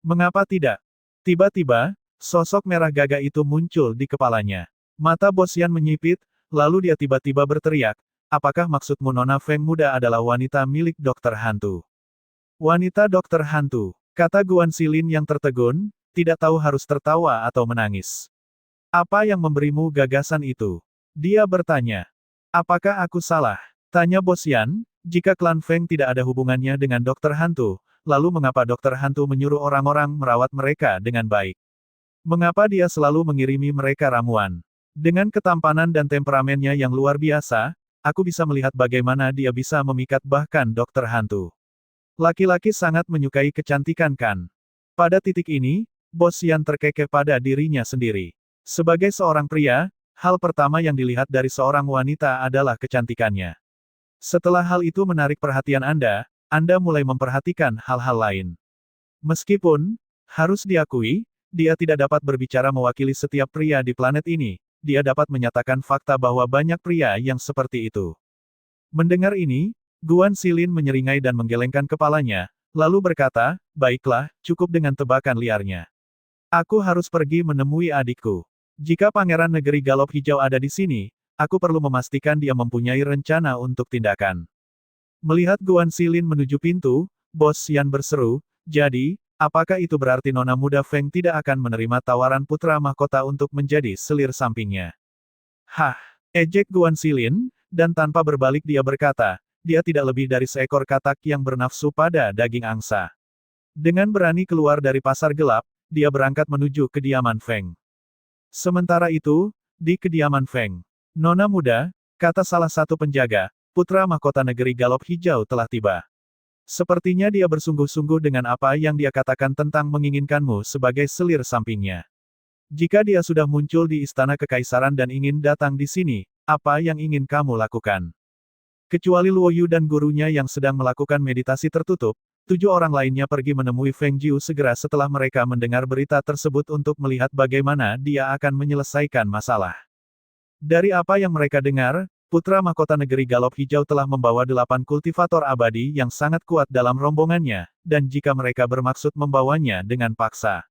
Mengapa tidak? Tiba-tiba, sosok merah gagah itu muncul di kepalanya. Mata Bos Xian menyipit, lalu dia tiba-tiba berteriak, apakah maksudmu Nona Feng muda adalah wanita milik dokter hantu? Wanita dokter hantu, kata Guan Xilin yang tertegun, tidak tahu harus tertawa atau menangis. Apa yang memberimu gagasan itu? Dia bertanya. Apakah aku salah? Tanya Bos Yan, jika klan Feng tidak ada hubungannya dengan dokter hantu, lalu mengapa dokter hantu menyuruh orang-orang merawat mereka dengan baik? Mengapa dia selalu mengirimi mereka ramuan? Dengan ketampanan dan temperamennya yang luar biasa, aku bisa melihat bagaimana dia bisa memikat bahkan dokter hantu. Laki-laki sangat menyukai kecantikan kan? Pada titik ini, Bos Yan terkekeh pada dirinya sendiri. Sebagai seorang pria, hal pertama yang dilihat dari seorang wanita adalah kecantikannya. Setelah hal itu menarik perhatian Anda mulai memperhatikan hal-hal lain. Meskipun, harus diakui, dia tidak dapat berbicara mewakili setiap pria di planet ini, dia dapat menyatakan fakta bahwa banyak pria yang seperti itu. Mendengar ini, Guan Xilin menyeringai dan menggelengkan kepalanya, lalu berkata, baiklah, cukup dengan tebakan liarnya. Aku harus pergi menemui adikku. Jika Pangeran Negeri Galop Hijau ada di sini, aku perlu memastikan dia mempunyai rencana untuk tindakan. Melihat Guan Xilin menuju pintu, Bos Yan berseru, jadi, apakah itu berarti Nona muda Feng tidak akan menerima tawaran putra mahkota untuk menjadi selir sampingnya? Hah, ejek Guan Xilin, dan tanpa berbalik dia berkata, dia tidak lebih dari seekor katak yang bernafsu pada daging angsa. Dengan berani keluar dari pasar gelap, dia berangkat menuju kediaman Feng. Sementara itu, di kediaman Feng, Nona muda, kata salah satu penjaga, putra mahkota negeri Galop Hijau telah tiba. Sepertinya dia bersungguh-sungguh dengan apa yang dia katakan tentang menginginkanmu sebagai selir sampingnya. Jika dia sudah muncul di istana kekaisaran dan ingin datang di sini, apa yang ingin kamu lakukan? Kecuali Luo Yu dan gurunya yang sedang melakukan meditasi tertutup, 7 orang lainnya pergi menemui Feng Jiu segera setelah mereka mendengar berita tersebut untuk melihat bagaimana dia akan menyelesaikan masalah. Dari apa yang mereka dengar, putra mahkota negeri Galop Hijau telah membawa 8 kultivator abadi yang sangat kuat dalam rombongannya, dan jika mereka bermaksud membawanya dengan paksa.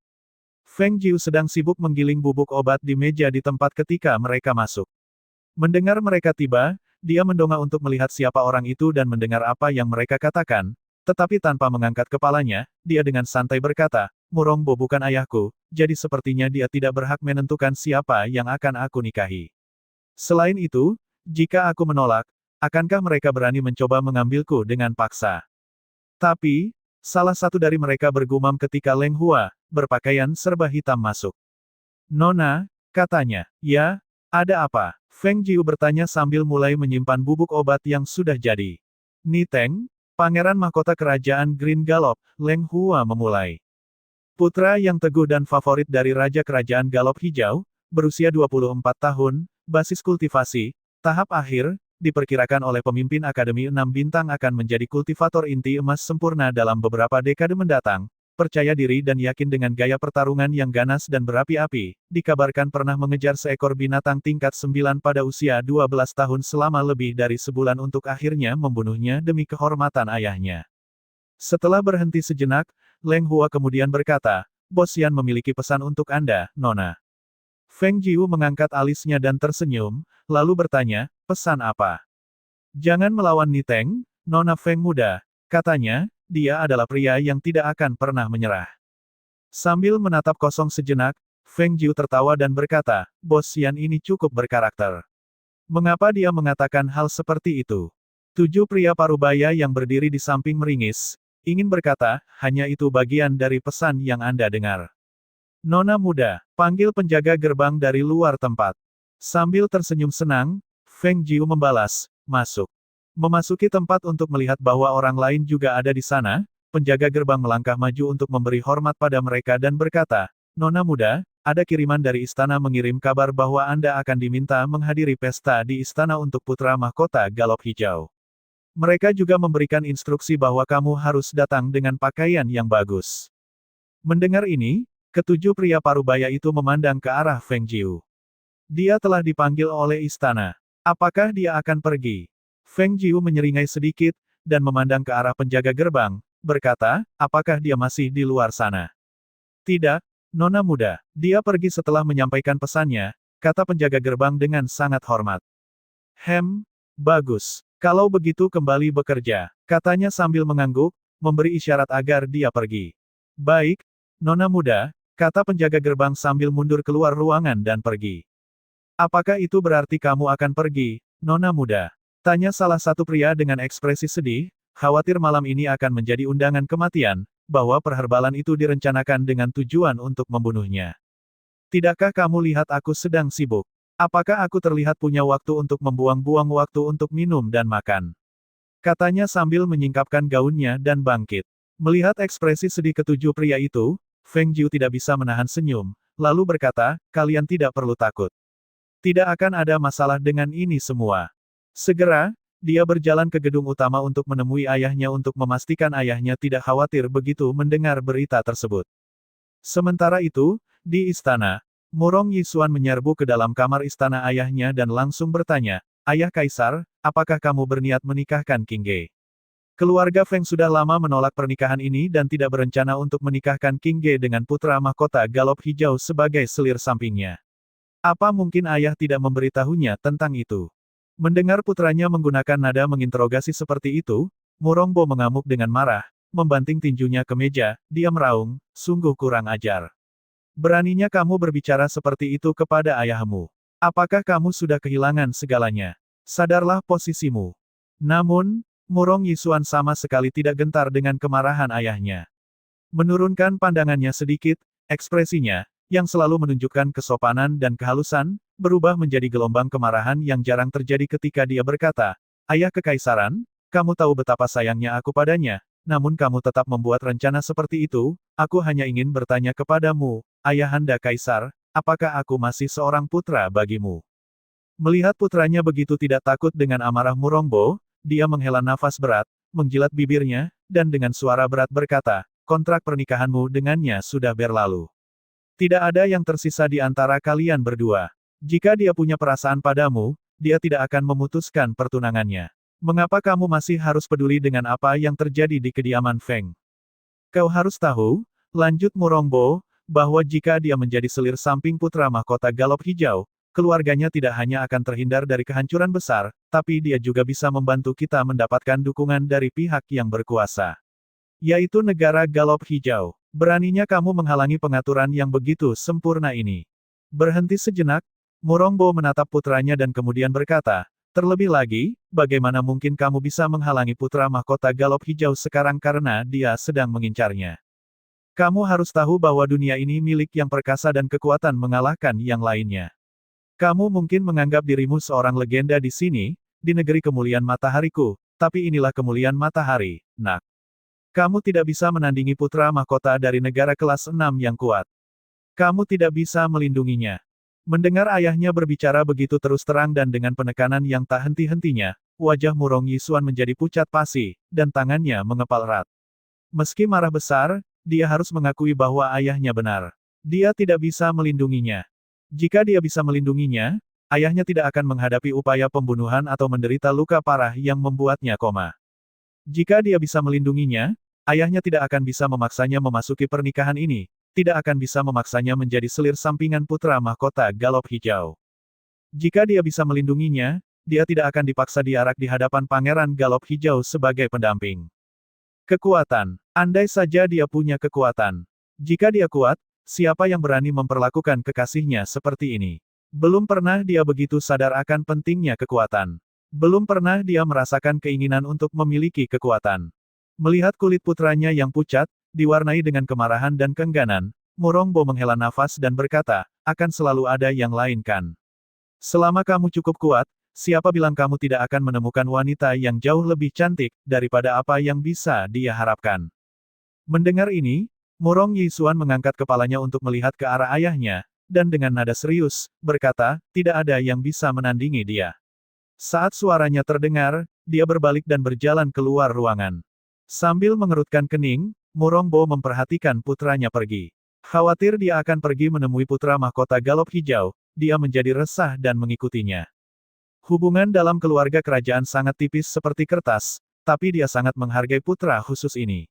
Feng Jiu sedang sibuk menggiling bubuk obat di meja di tempat ketika mereka masuk. Mendengar mereka tiba, dia mendongak untuk melihat siapa orang itu dan mendengar apa yang mereka katakan, tetapi tanpa mengangkat kepalanya, dia dengan santai berkata, Murongbo bukan ayahku, jadi sepertinya dia tidak berhak menentukan siapa yang akan aku nikahi. Selain itu, jika aku menolak, akankah mereka berani mencoba mengambilku dengan paksa? Tapi, salah satu dari mereka bergumam ketika Leng Hua, berpakaian serba hitam masuk. Nona, katanya, ya, ada apa? Feng Jiu bertanya sambil mulai menyimpan bubuk obat yang sudah jadi. Ni Teng, Pangeran Mahkota Kerajaan Green Galop, Leng Hua memulai. Putra yang teguh dan favorit dari Raja Kerajaan Galop Hijau, berusia 24 tahun, basis kultivasi, tahap akhir, diperkirakan oleh pemimpin Akademi 6 Bintang akan menjadi kultivator inti emas sempurna dalam beberapa dekade mendatang, percaya diri dan yakin dengan gaya pertarungan yang ganas dan berapi-api, dikabarkan pernah mengejar seekor binatang tingkat 9 pada usia 12 tahun selama lebih dari sebulan untuk akhirnya membunuhnya demi kehormatan ayahnya. Setelah berhenti sejenak, Leng Hua kemudian berkata, Bos Yan memiliki pesan untuk Anda, Nona. Feng Jiu mengangkat alisnya dan tersenyum, lalu bertanya, pesan apa? Jangan melawan Ni Teng, Nona Feng muda, katanya, dia adalah pria yang tidak akan pernah menyerah. Sambil menatap kosong sejenak, Feng Jiu tertawa dan berkata, Bos Yan ini cukup berkarakter. Mengapa dia mengatakan hal seperti itu? 7 pria parubaya yang berdiri di samping meringis, ingin berkata, hanya itu bagian dari pesan yang Anda dengar. Nona muda, panggil penjaga gerbang dari luar tempat. Sambil tersenyum senang, Feng Jiu membalas, masuk. Memasuki tempat untuk melihat bahwa orang lain juga ada di sana, penjaga gerbang melangkah maju untuk memberi hormat pada mereka dan berkata, Nona muda, ada kiriman dari istana mengirim kabar bahwa Anda akan diminta menghadiri pesta di istana untuk putra mahkota Galop Hijau. Mereka juga memberikan instruksi bahwa kamu harus datang dengan pakaian yang bagus. Mendengar ini, ketujuh pria parubaya itu memandang ke arah Feng Jiu. Dia telah dipanggil oleh istana. Apakah dia akan pergi? Feng Jiu menyeringai sedikit, dan memandang ke arah penjaga gerbang, berkata, apakah dia masih di luar sana? Tidak, Nona muda. Dia pergi setelah menyampaikan pesannya, kata penjaga gerbang dengan sangat hormat. Bagus. Kalau begitu kembali bekerja, katanya sambil mengangguk, memberi isyarat agar dia pergi. Baik, Nona muda, kata penjaga gerbang sambil mundur keluar ruangan dan pergi. Apakah itu berarti kamu akan pergi, Nona muda? Tanya salah satu pria dengan ekspresi sedih, khawatir malam ini akan menjadi undangan kematian, bahwa perherbalan itu direncanakan dengan tujuan untuk membunuhnya. Tidakkah kamu lihat aku sedang sibuk? Apakah aku terlihat punya waktu untuk membuang-buang waktu untuk minum dan makan? Katanya sambil menyingkapkan gaunnya dan bangkit. Melihat ekspresi sedih ketujuh pria itu, Feng Jiu tidak bisa menahan senyum, lalu berkata, kalian tidak perlu takut. Tidak akan ada masalah dengan ini semua. Segera, dia berjalan ke gedung utama untuk menemui ayahnya untuk memastikan ayahnya tidak khawatir begitu mendengar berita tersebut. Sementara itu, di istana, Murong Yisuan menyerbu ke dalam kamar istana ayahnya dan langsung bertanya, Ayah Kaisar, apakah kamu berniat menikahkan King Ge? Keluarga Feng sudah lama menolak pernikahan ini dan tidak berencana untuk menikahkan King Ge dengan putra mahkota Galop Hijau sebagai selir sampingnya. Apa mungkin ayah tidak memberitahunya tentang itu? Mendengar putranya menggunakan nada menginterogasi seperti itu, Murongbo mengamuk dengan marah, membanting tinjunya ke meja, dia meraung, sungguh kurang ajar. Beraninya kamu berbicara seperti itu kepada ayahmu. Apakah kamu sudah kehilangan segalanya? Sadarlah posisimu. Namun, Murong Yisuan sama sekali tidak gentar dengan kemarahan ayahnya. Menurunkan pandangannya sedikit, ekspresinya, yang selalu menunjukkan kesopanan dan kehalusan, berubah menjadi gelombang kemarahan yang jarang terjadi ketika dia berkata, Ayah Kekaisaran, kamu tahu betapa sayangnya aku padanya, namun kamu tetap membuat rencana seperti itu, aku hanya ingin bertanya kepadamu, Ayahanda Kaisar, apakah aku masih seorang putra bagimu? Melihat putranya begitu tidak takut dengan amarah Murongbo, dia menghela nafas berat, menjilat bibirnya, dan dengan suara berat berkata, kontrak pernikahanmu dengannya sudah berlalu. Tidak ada yang tersisa di antara kalian berdua. Jika dia punya perasaan padamu, dia tidak akan memutuskan pertunangannya. Mengapa kamu masih harus peduli dengan apa yang terjadi di kediaman Feng? Kau harus tahu, lanjut Murongbo, bahwa jika dia menjadi selir samping putra mahkota Galop Hijau, keluarganya tidak hanya akan terhindar dari kehancuran besar, tapi dia juga bisa membantu kita mendapatkan dukungan dari pihak yang berkuasa. Yaitu negara Galop Hijau. Beraninya kamu menghalangi pengaturan yang begitu sempurna ini. Berhenti sejenak, Murongbo menatap putranya dan kemudian berkata, terlebih lagi, bagaimana mungkin kamu bisa menghalangi putra mahkota Galop Hijau sekarang karena dia sedang mengincarnya. Kamu harus tahu bahwa dunia ini milik yang perkasa dan kekuatan mengalahkan yang lainnya. Kamu mungkin menganggap dirimu seorang legenda di sini, di negeri kemuliaan matahariku, tapi inilah kemuliaan matahari, nak. Kamu tidak bisa menandingi putra mahkota dari negara kelas 6 yang kuat. Kamu tidak bisa melindunginya. Mendengar ayahnya berbicara begitu terus terang dan dengan penekanan yang tak henti-hentinya, wajah Murong Yisuan menjadi pucat pasi, dan tangannya mengepal erat. Meski marah besar, dia harus mengakui bahwa ayahnya benar. Dia tidak bisa melindunginya. Jika dia bisa melindunginya, ayahnya tidak akan menghadapi upaya pembunuhan atau menderita luka parah yang membuatnya koma. Jika dia bisa melindunginya, ayahnya tidak akan bisa memaksanya memasuki pernikahan ini, tidak akan bisa memaksanya menjadi selir sampingan putra mahkota Galop Hijau. Jika dia bisa melindunginya, dia tidak akan dipaksa diarak di hadapan Pangeran Galop Hijau sebagai pendamping. Kekuatan. Andai saja dia punya kekuatan. Jika dia kuat, siapa yang berani memperlakukan kekasihnya seperti ini? Belum pernah dia begitu sadar akan pentingnya kekuatan. Belum pernah dia merasakan keinginan untuk memiliki kekuatan. Melihat kulit putranya yang pucat, diwarnai dengan kemarahan dan keengganan, Murongbo menghela nafas dan berkata, akan selalu ada yang lain kan? Selama kamu cukup kuat, siapa bilang kamu tidak akan menemukan wanita yang jauh lebih cantik daripada apa yang bisa dia harapkan? Mendengar ini, Murong Yisuan mengangkat kepalanya untuk melihat ke arah ayahnya, dan dengan nada serius, berkata, tidak ada yang bisa menandingi dia. Saat suaranya terdengar, dia berbalik dan berjalan keluar ruangan. Sambil mengerutkan kening, Murongbo memperhatikan putranya pergi. Khawatir dia akan pergi menemui putra mahkota Galop Hijau, dia menjadi resah dan mengikutinya. Hubungan dalam keluarga kerajaan sangat tipis seperti kertas, tapi dia sangat menghargai putra khusus ini.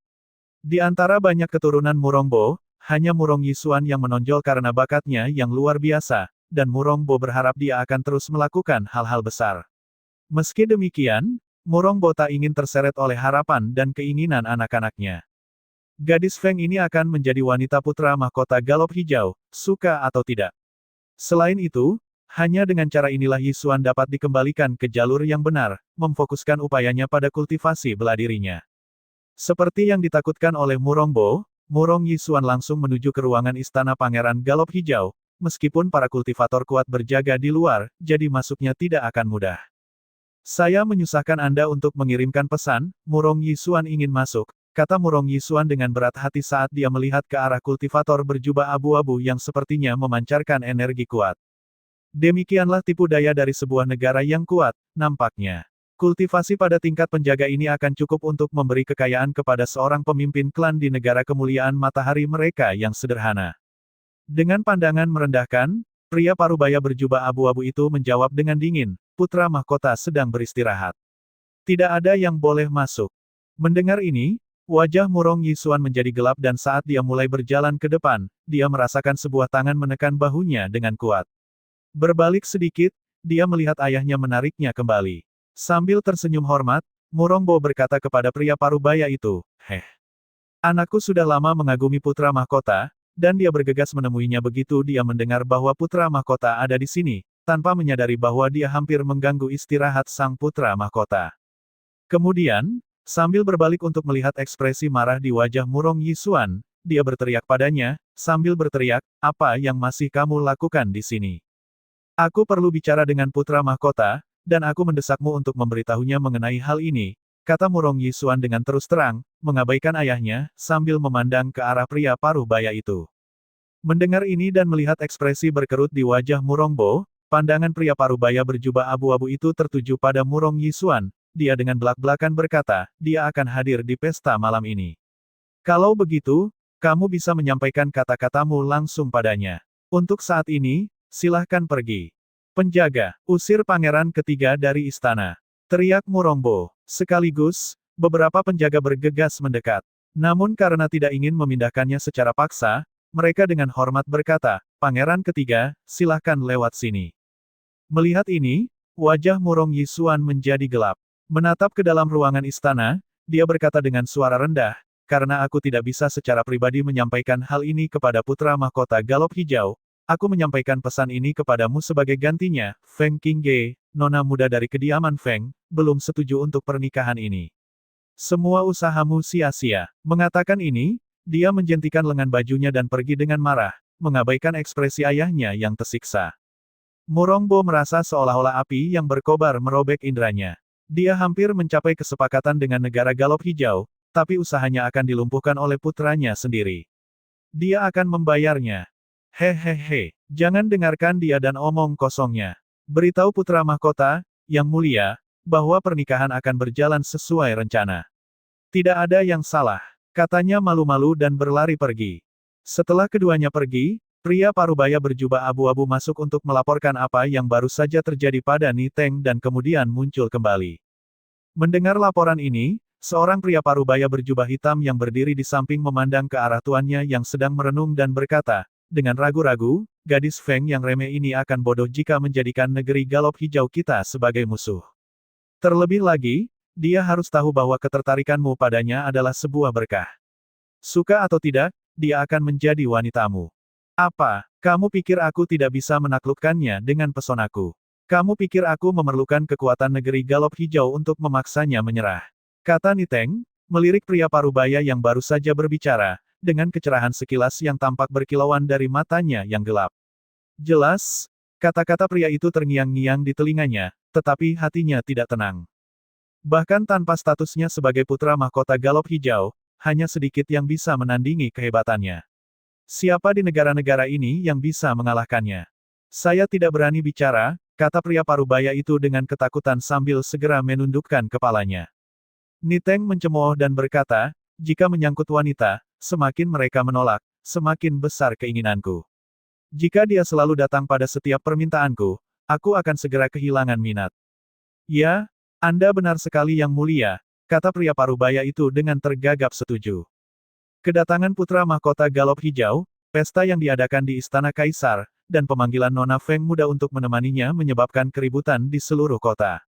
Di antara banyak keturunan Murongbo, hanya Murong Yisuan yang menonjol karena bakatnya yang luar biasa, dan Murongbo berharap dia akan terus melakukan hal-hal besar. Meski demikian, Murongbo tak ingin terseret oleh harapan dan keinginan anak-anaknya. Gadis Feng ini akan menjadi wanita putra mahkota Galop Hijau, suka atau tidak. Selain itu, hanya dengan cara inilah Yisuan dapat dikembalikan ke jalur yang benar, memfokuskan upayanya pada kultivasi bela dirinya. Seperti yang ditakutkan oleh Murongbo, Murong Yisuan langsung menuju ke ruangan istana Pangeran Galop Hijau, meskipun para kultivator kuat berjaga di luar, jadi masuknya tidak akan mudah. Saya menyusahkan Anda untuk mengirimkan pesan, Murong Yisuan ingin masuk, kata Murong Yisuan dengan berat hati saat dia melihat ke arah kultivator berjubah abu-abu yang sepertinya memancarkan energi kuat. Demikianlah tipu daya dari sebuah negara yang kuat, nampaknya. Kultivasi pada tingkat penjaga ini akan cukup untuk memberi kekayaan kepada seorang pemimpin klan di negara kemuliaan matahari mereka yang sederhana. Dengan pandangan merendahkan, pria parubaya berjubah abu-abu itu menjawab dengan dingin, putra mahkota sedang beristirahat. Tidak ada yang boleh masuk. Mendengar ini, wajah Murong Yisuan menjadi gelap dan saat dia mulai berjalan ke depan, dia merasakan sebuah tangan menekan bahunya dengan kuat. Berbalik sedikit, dia melihat ayahnya menariknya kembali. Sambil tersenyum hormat, Murongbo berkata kepada pria parubaya itu, Anakku sudah lama mengagumi putra mahkota, dan dia bergegas menemuinya begitu dia mendengar bahwa putra mahkota ada di sini, tanpa menyadari bahwa dia hampir mengganggu istirahat sang putra mahkota. Kemudian, sambil berbalik untuk melihat ekspresi marah di wajah Murong Yisuan, dia berteriak padanya, sambil berteriak, apa yang masih kamu lakukan di sini? Aku perlu bicara dengan putra mahkota, dan aku mendesakmu untuk memberitahunya mengenai hal ini, kata Murong Yisuan dengan terus terang, mengabaikan ayahnya, sambil memandang ke arah pria parubaya itu. Mendengar ini dan melihat ekspresi berkerut di wajah Murongbo, pandangan pria parubaya berjubah abu-abu itu tertuju pada Murong Yisuan, dia dengan belak-belakan berkata, dia akan hadir di pesta malam ini. Kalau begitu, kamu bisa menyampaikan kata-katamu langsung padanya. Untuk saat ini, silahkan pergi. Penjaga, usir pangeran ketiga dari istana. Teriak Murongbo. Sekaligus, beberapa penjaga bergegas mendekat. Namun karena tidak ingin memindahkannya secara paksa, mereka dengan hormat berkata, Pangeran ketiga, silahkan lewat sini. Melihat ini, wajah Murong Yisuan menjadi gelap. Menatap ke dalam ruangan istana, dia berkata dengan suara rendah, karena aku tidak bisa secara pribadi menyampaikan hal ini kepada putra mahkota Galop Hijau, aku menyampaikan pesan ini kepadamu sebagai gantinya, Feng Qingge, nona muda dari kediaman Feng, belum setuju untuk pernikahan ini. Semua usahamu sia-sia. Mengatakan ini, dia menjentikan lengan bajunya dan pergi dengan marah, mengabaikan ekspresi ayahnya yang tersiksa. Murongbo merasa seolah-olah api yang berkobar merobek indranya. Dia hampir mencapai kesepakatan dengan negara Galop Hijau, tapi usahanya akan dilumpuhkan oleh putranya sendiri. Dia akan membayarnya. Hehehe, jangan dengarkan dia dan omong kosongnya. Beritahu putra mahkota, yang mulia, bahwa pernikahan akan berjalan sesuai rencana. Tidak ada yang salah, katanya malu-malu dan berlari pergi. Setelah keduanya pergi, pria parubaya berjubah abu-abu masuk untuk melaporkan apa yang baru saja terjadi pada Ni Teng dan kemudian muncul kembali. Mendengar laporan ini, seorang pria parubaya berjubah hitam yang berdiri di samping memandang ke arah tuannya yang sedang merenung dan berkata, dengan ragu-ragu, gadis Feng yang remeh ini akan bodoh jika menjadikan negeri Galop Hijau kita sebagai musuh. Terlebih lagi, dia harus tahu bahwa ketertarikanmu padanya adalah sebuah berkah. Suka atau tidak, dia akan menjadi wanitamu. Apa, kamu pikir aku tidak bisa menaklukkannya dengan pesonaku? Kamu pikir aku memerlukan kekuatan negeri Galop Hijau untuk memaksanya menyerah? Kata Ni Teng, melirik pria parubaya yang baru saja berbicara, dengan kecerahan sekilas yang tampak berkilauan dari matanya yang gelap. Jelas, kata-kata pria itu terngiang-ngiang di telinganya, tetapi hatinya tidak tenang. Bahkan tanpa statusnya sebagai putra mahkota Galop Hijau, hanya sedikit yang bisa menandingi kehebatannya. Siapa di negara-negara ini yang bisa mengalahkannya? Saya tidak berani bicara, kata pria parubaya itu dengan ketakutan sambil segera menundukkan kepalanya. Ni Teng mencemooh dan berkata, jika menyangkut wanita, semakin mereka menolak, semakin besar keinginanku. Jika dia selalu datang pada setiap permintaanku, aku akan segera kehilangan minat. Ya, Anda benar sekali yang mulia, kata pria parubaya itu dengan tergagap setuju. Kedatangan putra mahkota Galop Hijau, pesta yang diadakan di Istana Kaisar, dan pemanggilan Nona Feng muda untuk menemaninya menyebabkan keributan di seluruh kota.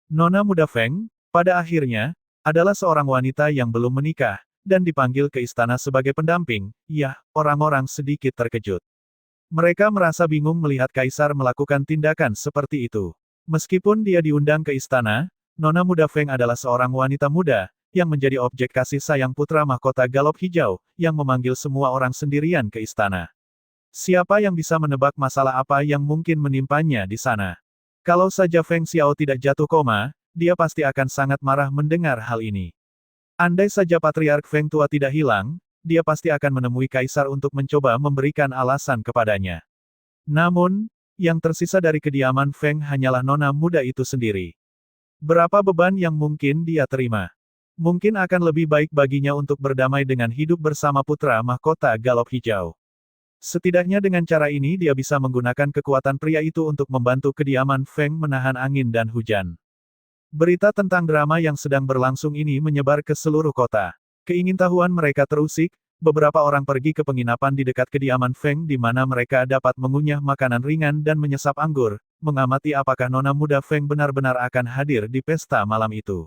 Nona muda Feng, pada akhirnya, adalah seorang wanita yang belum menikah, dan dipanggil ke istana sebagai pendamping. Yah, orang-orang sedikit terkejut. Mereka merasa bingung melihat kaisar melakukan tindakan seperti itu. Meskipun dia diundang ke istana, Nona muda Feng adalah seorang wanita muda, yang menjadi objek kasih sayang putra mahkota Galop Hijau, yang memanggil semua orang sendirian ke istana. Siapa yang bisa menebak masalah apa yang mungkin menimpanya di sana? Kalau saja Feng Xiao tidak jatuh koma, dia pasti akan sangat marah mendengar hal ini. Andai saja Patriark Feng tua tidak hilang, dia pasti akan menemui kaisar untuk mencoba memberikan alasan kepadanya. Namun, yang tersisa dari kediaman Feng hanyalah nona muda itu sendiri. Berapa beban yang mungkin dia terima? Mungkin akan lebih baik baginya untuk berdamai dengan hidup bersama putra mahkota Galop Hijau. Setidaknya dengan cara ini dia bisa menggunakan kekuatan pria itu untuk membantu kediaman Feng menahan angin dan hujan. Berita tentang drama yang sedang berlangsung ini menyebar ke seluruh kota. Keingintahuan mereka terusik, beberapa orang pergi ke penginapan di dekat kediaman Feng di mana mereka dapat mengunyah makanan ringan dan menyesap anggur, mengamati apakah nona muda Feng benar-benar akan hadir di pesta malam itu.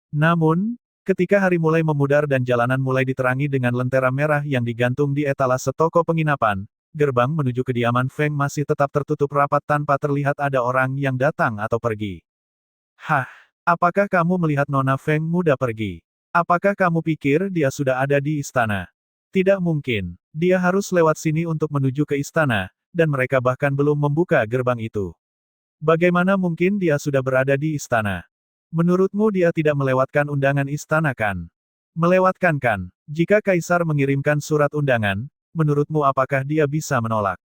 Namun, ketika hari mulai memudar dan jalanan mulai diterangi dengan lentera merah yang digantung di etalase toko penginapan, gerbang menuju kediaman Feng masih tetap tertutup rapat tanpa terlihat ada orang yang datang atau pergi. Hah, apakah kamu melihat Nona Feng muda pergi? Apakah kamu pikir dia sudah ada di istana? Tidak mungkin. Dia harus lewat sini untuk menuju ke istana, dan mereka bahkan belum membuka gerbang itu. Bagaimana mungkin dia sudah berada di istana? Menurutmu dia tidak melewatkan undangan istana kan? Melewatkan kan? Jika kaisar mengirimkan surat undangan, menurutmu apakah dia bisa menolak?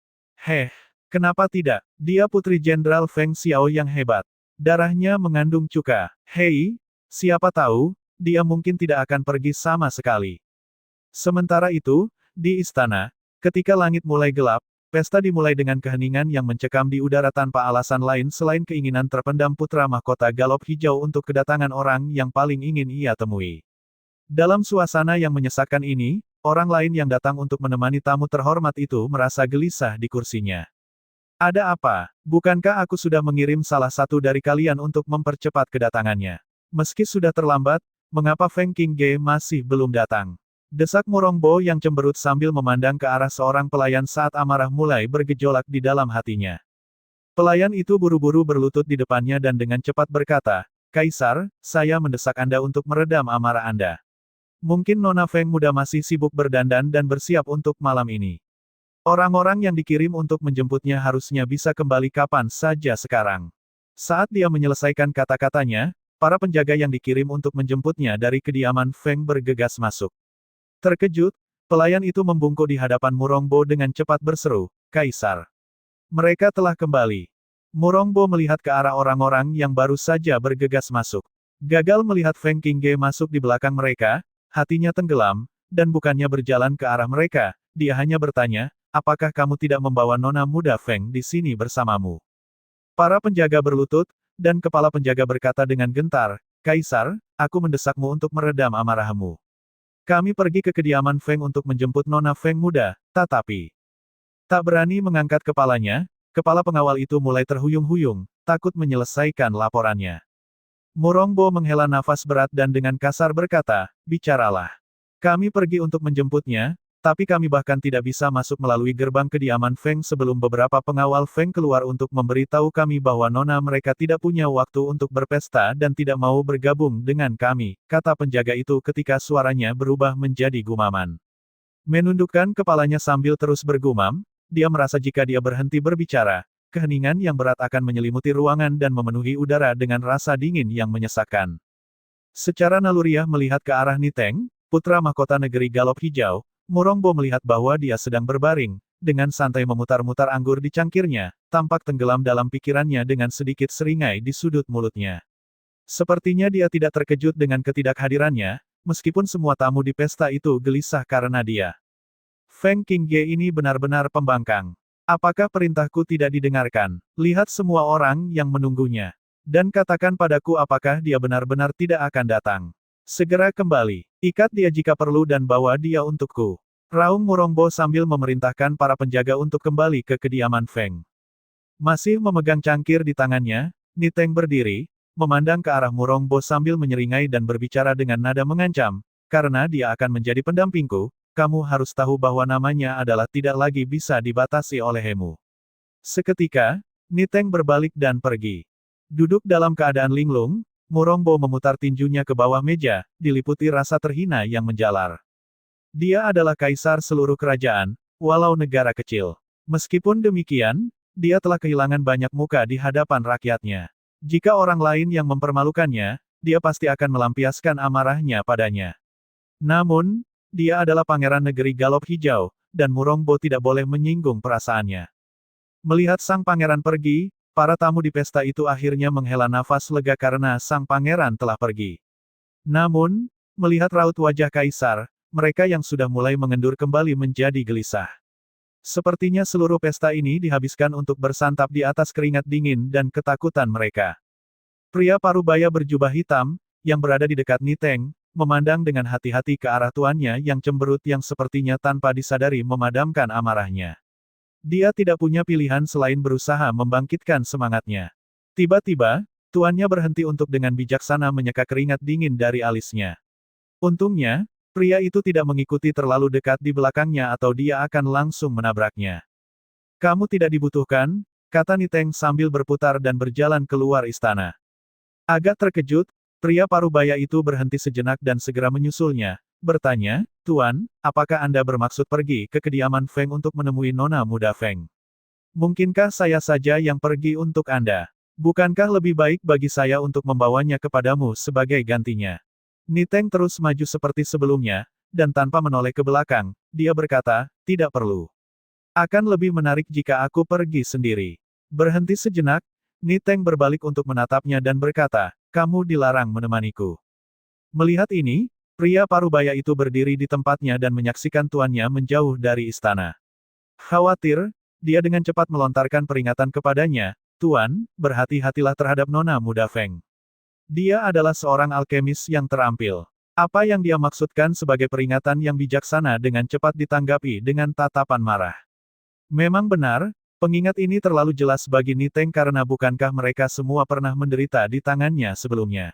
Kenapa tidak? Dia putri Jenderal Feng Xiao yang hebat. Darahnya mengandung cuka. Hei, siapa tahu, dia mungkin tidak akan pergi sama sekali. Sementara itu, di istana, ketika langit mulai gelap, pesta dimulai dengan keheningan yang mencekam di udara tanpa alasan lain selain keinginan terpendam putra mahkota Galop Hijau untuk kedatangan orang yang paling ingin ia temui. Dalam suasana yang menyesakkan ini, orang lain yang datang untuk menemani tamu terhormat itu merasa gelisah di kursinya. Ada apa? Bukankah aku sudah mengirim salah satu dari kalian untuk mempercepat kedatangannya? Meski sudah terlambat, mengapa Feng Qingge masih belum datang? Desak Murongbo yang cemberut sambil memandang ke arah seorang pelayan saat amarah mulai bergejolak di dalam hatinya. Pelayan itu buru-buru berlutut di depannya dan dengan cepat berkata, "Kaisar, saya mendesak Anda untuk meredam amarah Anda. Mungkin Nona Feng muda masih sibuk berdandan dan bersiap untuk malam ini. Orang-orang yang dikirim untuk menjemputnya harusnya bisa kembali kapan saja sekarang." Saat dia menyelesaikan kata-katanya, para penjaga yang dikirim untuk menjemputnya dari kediaman Feng bergegas masuk. Terkejut, pelayan itu membungkuk di hadapan Murongbo dengan cepat berseru, "Kaisar. Mereka telah kembali." Murongbo melihat ke arah orang-orang yang baru saja bergegas masuk. Gagal melihat Feng Qingge masuk di belakang mereka, hatinya tenggelam, dan bukannya berjalan ke arah mereka, dia hanya bertanya, "Apakah kamu tidak membawa nona muda Feng di sini bersamamu?" Para penjaga berlutut, dan kepala penjaga berkata dengan gentar, "Kaisar, aku mendesakmu untuk meredam amarahmu. Kami pergi ke kediaman Feng untuk menjemput Nona Feng muda, tetapi..." Tak berani mengangkat kepalanya, kepala pengawal itu mulai terhuyung-huyung, takut menyelesaikan laporannya. Murongbo menghela nafas berat dan dengan kasar berkata, "Bicaralah. Kami pergi untuk menjemputnya, tapi kami bahkan tidak bisa masuk melalui gerbang kediaman Feng sebelum beberapa pengawal Feng keluar untuk memberitahu kami bahwa nona mereka tidak punya waktu untuk berpesta dan tidak mau bergabung dengan kami," kata penjaga itu ketika suaranya berubah menjadi gumaman. Menundukkan kepalanya sambil terus bergumam, dia merasa jika dia berhenti berbicara, keheningan yang berat akan menyelimuti ruangan dan memenuhi udara dengan rasa dingin yang menyesakkan. Secara naluriah melihat ke arah Niteng, putra mahkota negeri Galop Hijau, Murongbo melihat bahwa dia sedang berbaring, dengan santai memutar-mutar anggur di cangkirnya, tampak tenggelam dalam pikirannya dengan sedikit seringai di sudut mulutnya. Sepertinya dia tidak terkejut dengan ketidakhadirannya, meskipun semua tamu di pesta itu gelisah karena dia. Feng Qingge ini benar-benar pembangkang. Apakah perintahku tidak didengarkan? Lihat semua orang yang menunggunya. Dan katakan padaku apakah dia benar-benar tidak akan datang. Segera kembali. Ikat dia jika perlu dan bawa dia untukku. Raung Murongbo sambil memerintahkan para penjaga untuk kembali ke kediaman Feng. Masih memegang cangkir di tangannya, Niteng berdiri, memandang ke arah Murongbo sambil menyeringai dan berbicara dengan nada mengancam, karena dia akan menjadi pendampingku, kamu harus tahu bahwa namanya adalah tidak lagi bisa dibatasi olehmu. Seketika, Niteng berbalik dan pergi. Duduk dalam keadaan linglung, Murongbo memutar tinjunya ke bawah meja, diliputi rasa terhina yang menjalar. Dia adalah kaisar seluruh kerajaan, walau negara kecil. Meskipun demikian, dia telah kehilangan banyak muka di hadapan rakyatnya. Jika orang lain yang mempermalukannya, dia pasti akan melampiaskan amarahnya padanya. Namun, dia adalah pangeran negeri Galop Hijau, dan Murongbo tidak boleh menyinggung perasaannya. Melihat sang pangeran pergi, para tamu di pesta itu akhirnya menghela nafas lega karena sang pangeran telah pergi. Namun, melihat raut wajah kaisar, mereka yang sudah mulai mengendur kembali menjadi gelisah. Sepertinya seluruh pesta ini dihabiskan untuk bersantap di atas keringat dingin dan ketakutan mereka. Pria parubaya berjubah hitam, yang berada di dekat Niteng, memandang dengan hati-hati ke arah tuannya yang cemberut yang sepertinya tanpa disadari memadamkan amarahnya. Dia tidak punya pilihan selain berusaha membangkitkan semangatnya. Tiba-tiba, tuannya berhenti untuk dengan bijaksana menyeka keringat dingin dari alisnya. Untungnya, pria itu tidak mengikuti terlalu dekat di belakangnya atau dia akan langsung menabraknya. Kamu tidak dibutuhkan, kata Niteng sambil berputar dan berjalan keluar istana. Agak terkejut, pria parubaya itu berhenti sejenak dan segera menyusulnya, bertanya, Tuan, apakah Anda bermaksud pergi ke kediaman Feng untuk menemui nona muda Feng? Mungkinkah saya saja yang pergi untuk Anda? Bukankah lebih baik bagi saya untuk membawanya kepadamu sebagai gantinya? Niteng terus maju seperti sebelumnya, dan tanpa menoleh ke belakang, dia berkata, tidak perlu. Akan lebih menarik jika aku pergi sendiri. Berhenti sejenak, Niteng berbalik untuk menatapnya dan berkata, kamu dilarang menemaniku. Melihat ini, pria parubaya itu berdiri di tempatnya dan menyaksikan tuannya menjauh dari istana. Khawatir, dia dengan cepat melontarkan peringatan kepadanya, Tuan, berhati-hatilah terhadap nona muda Feng. Dia adalah seorang alkemis yang terampil. Apa yang dia maksudkan sebagai peringatan yang bijaksana dengan cepat ditanggapi dengan tatapan marah. Memang benar, pengingat ini terlalu jelas bagi Niteng karena bukankah mereka semua pernah menderita di tangannya sebelumnya.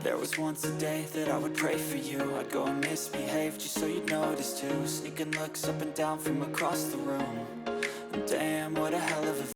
There was once a day that I would pray for you. I'd go and misbehave just so you'd notice too. Sneaking looks up and down from across the room. And damn, what a hell of a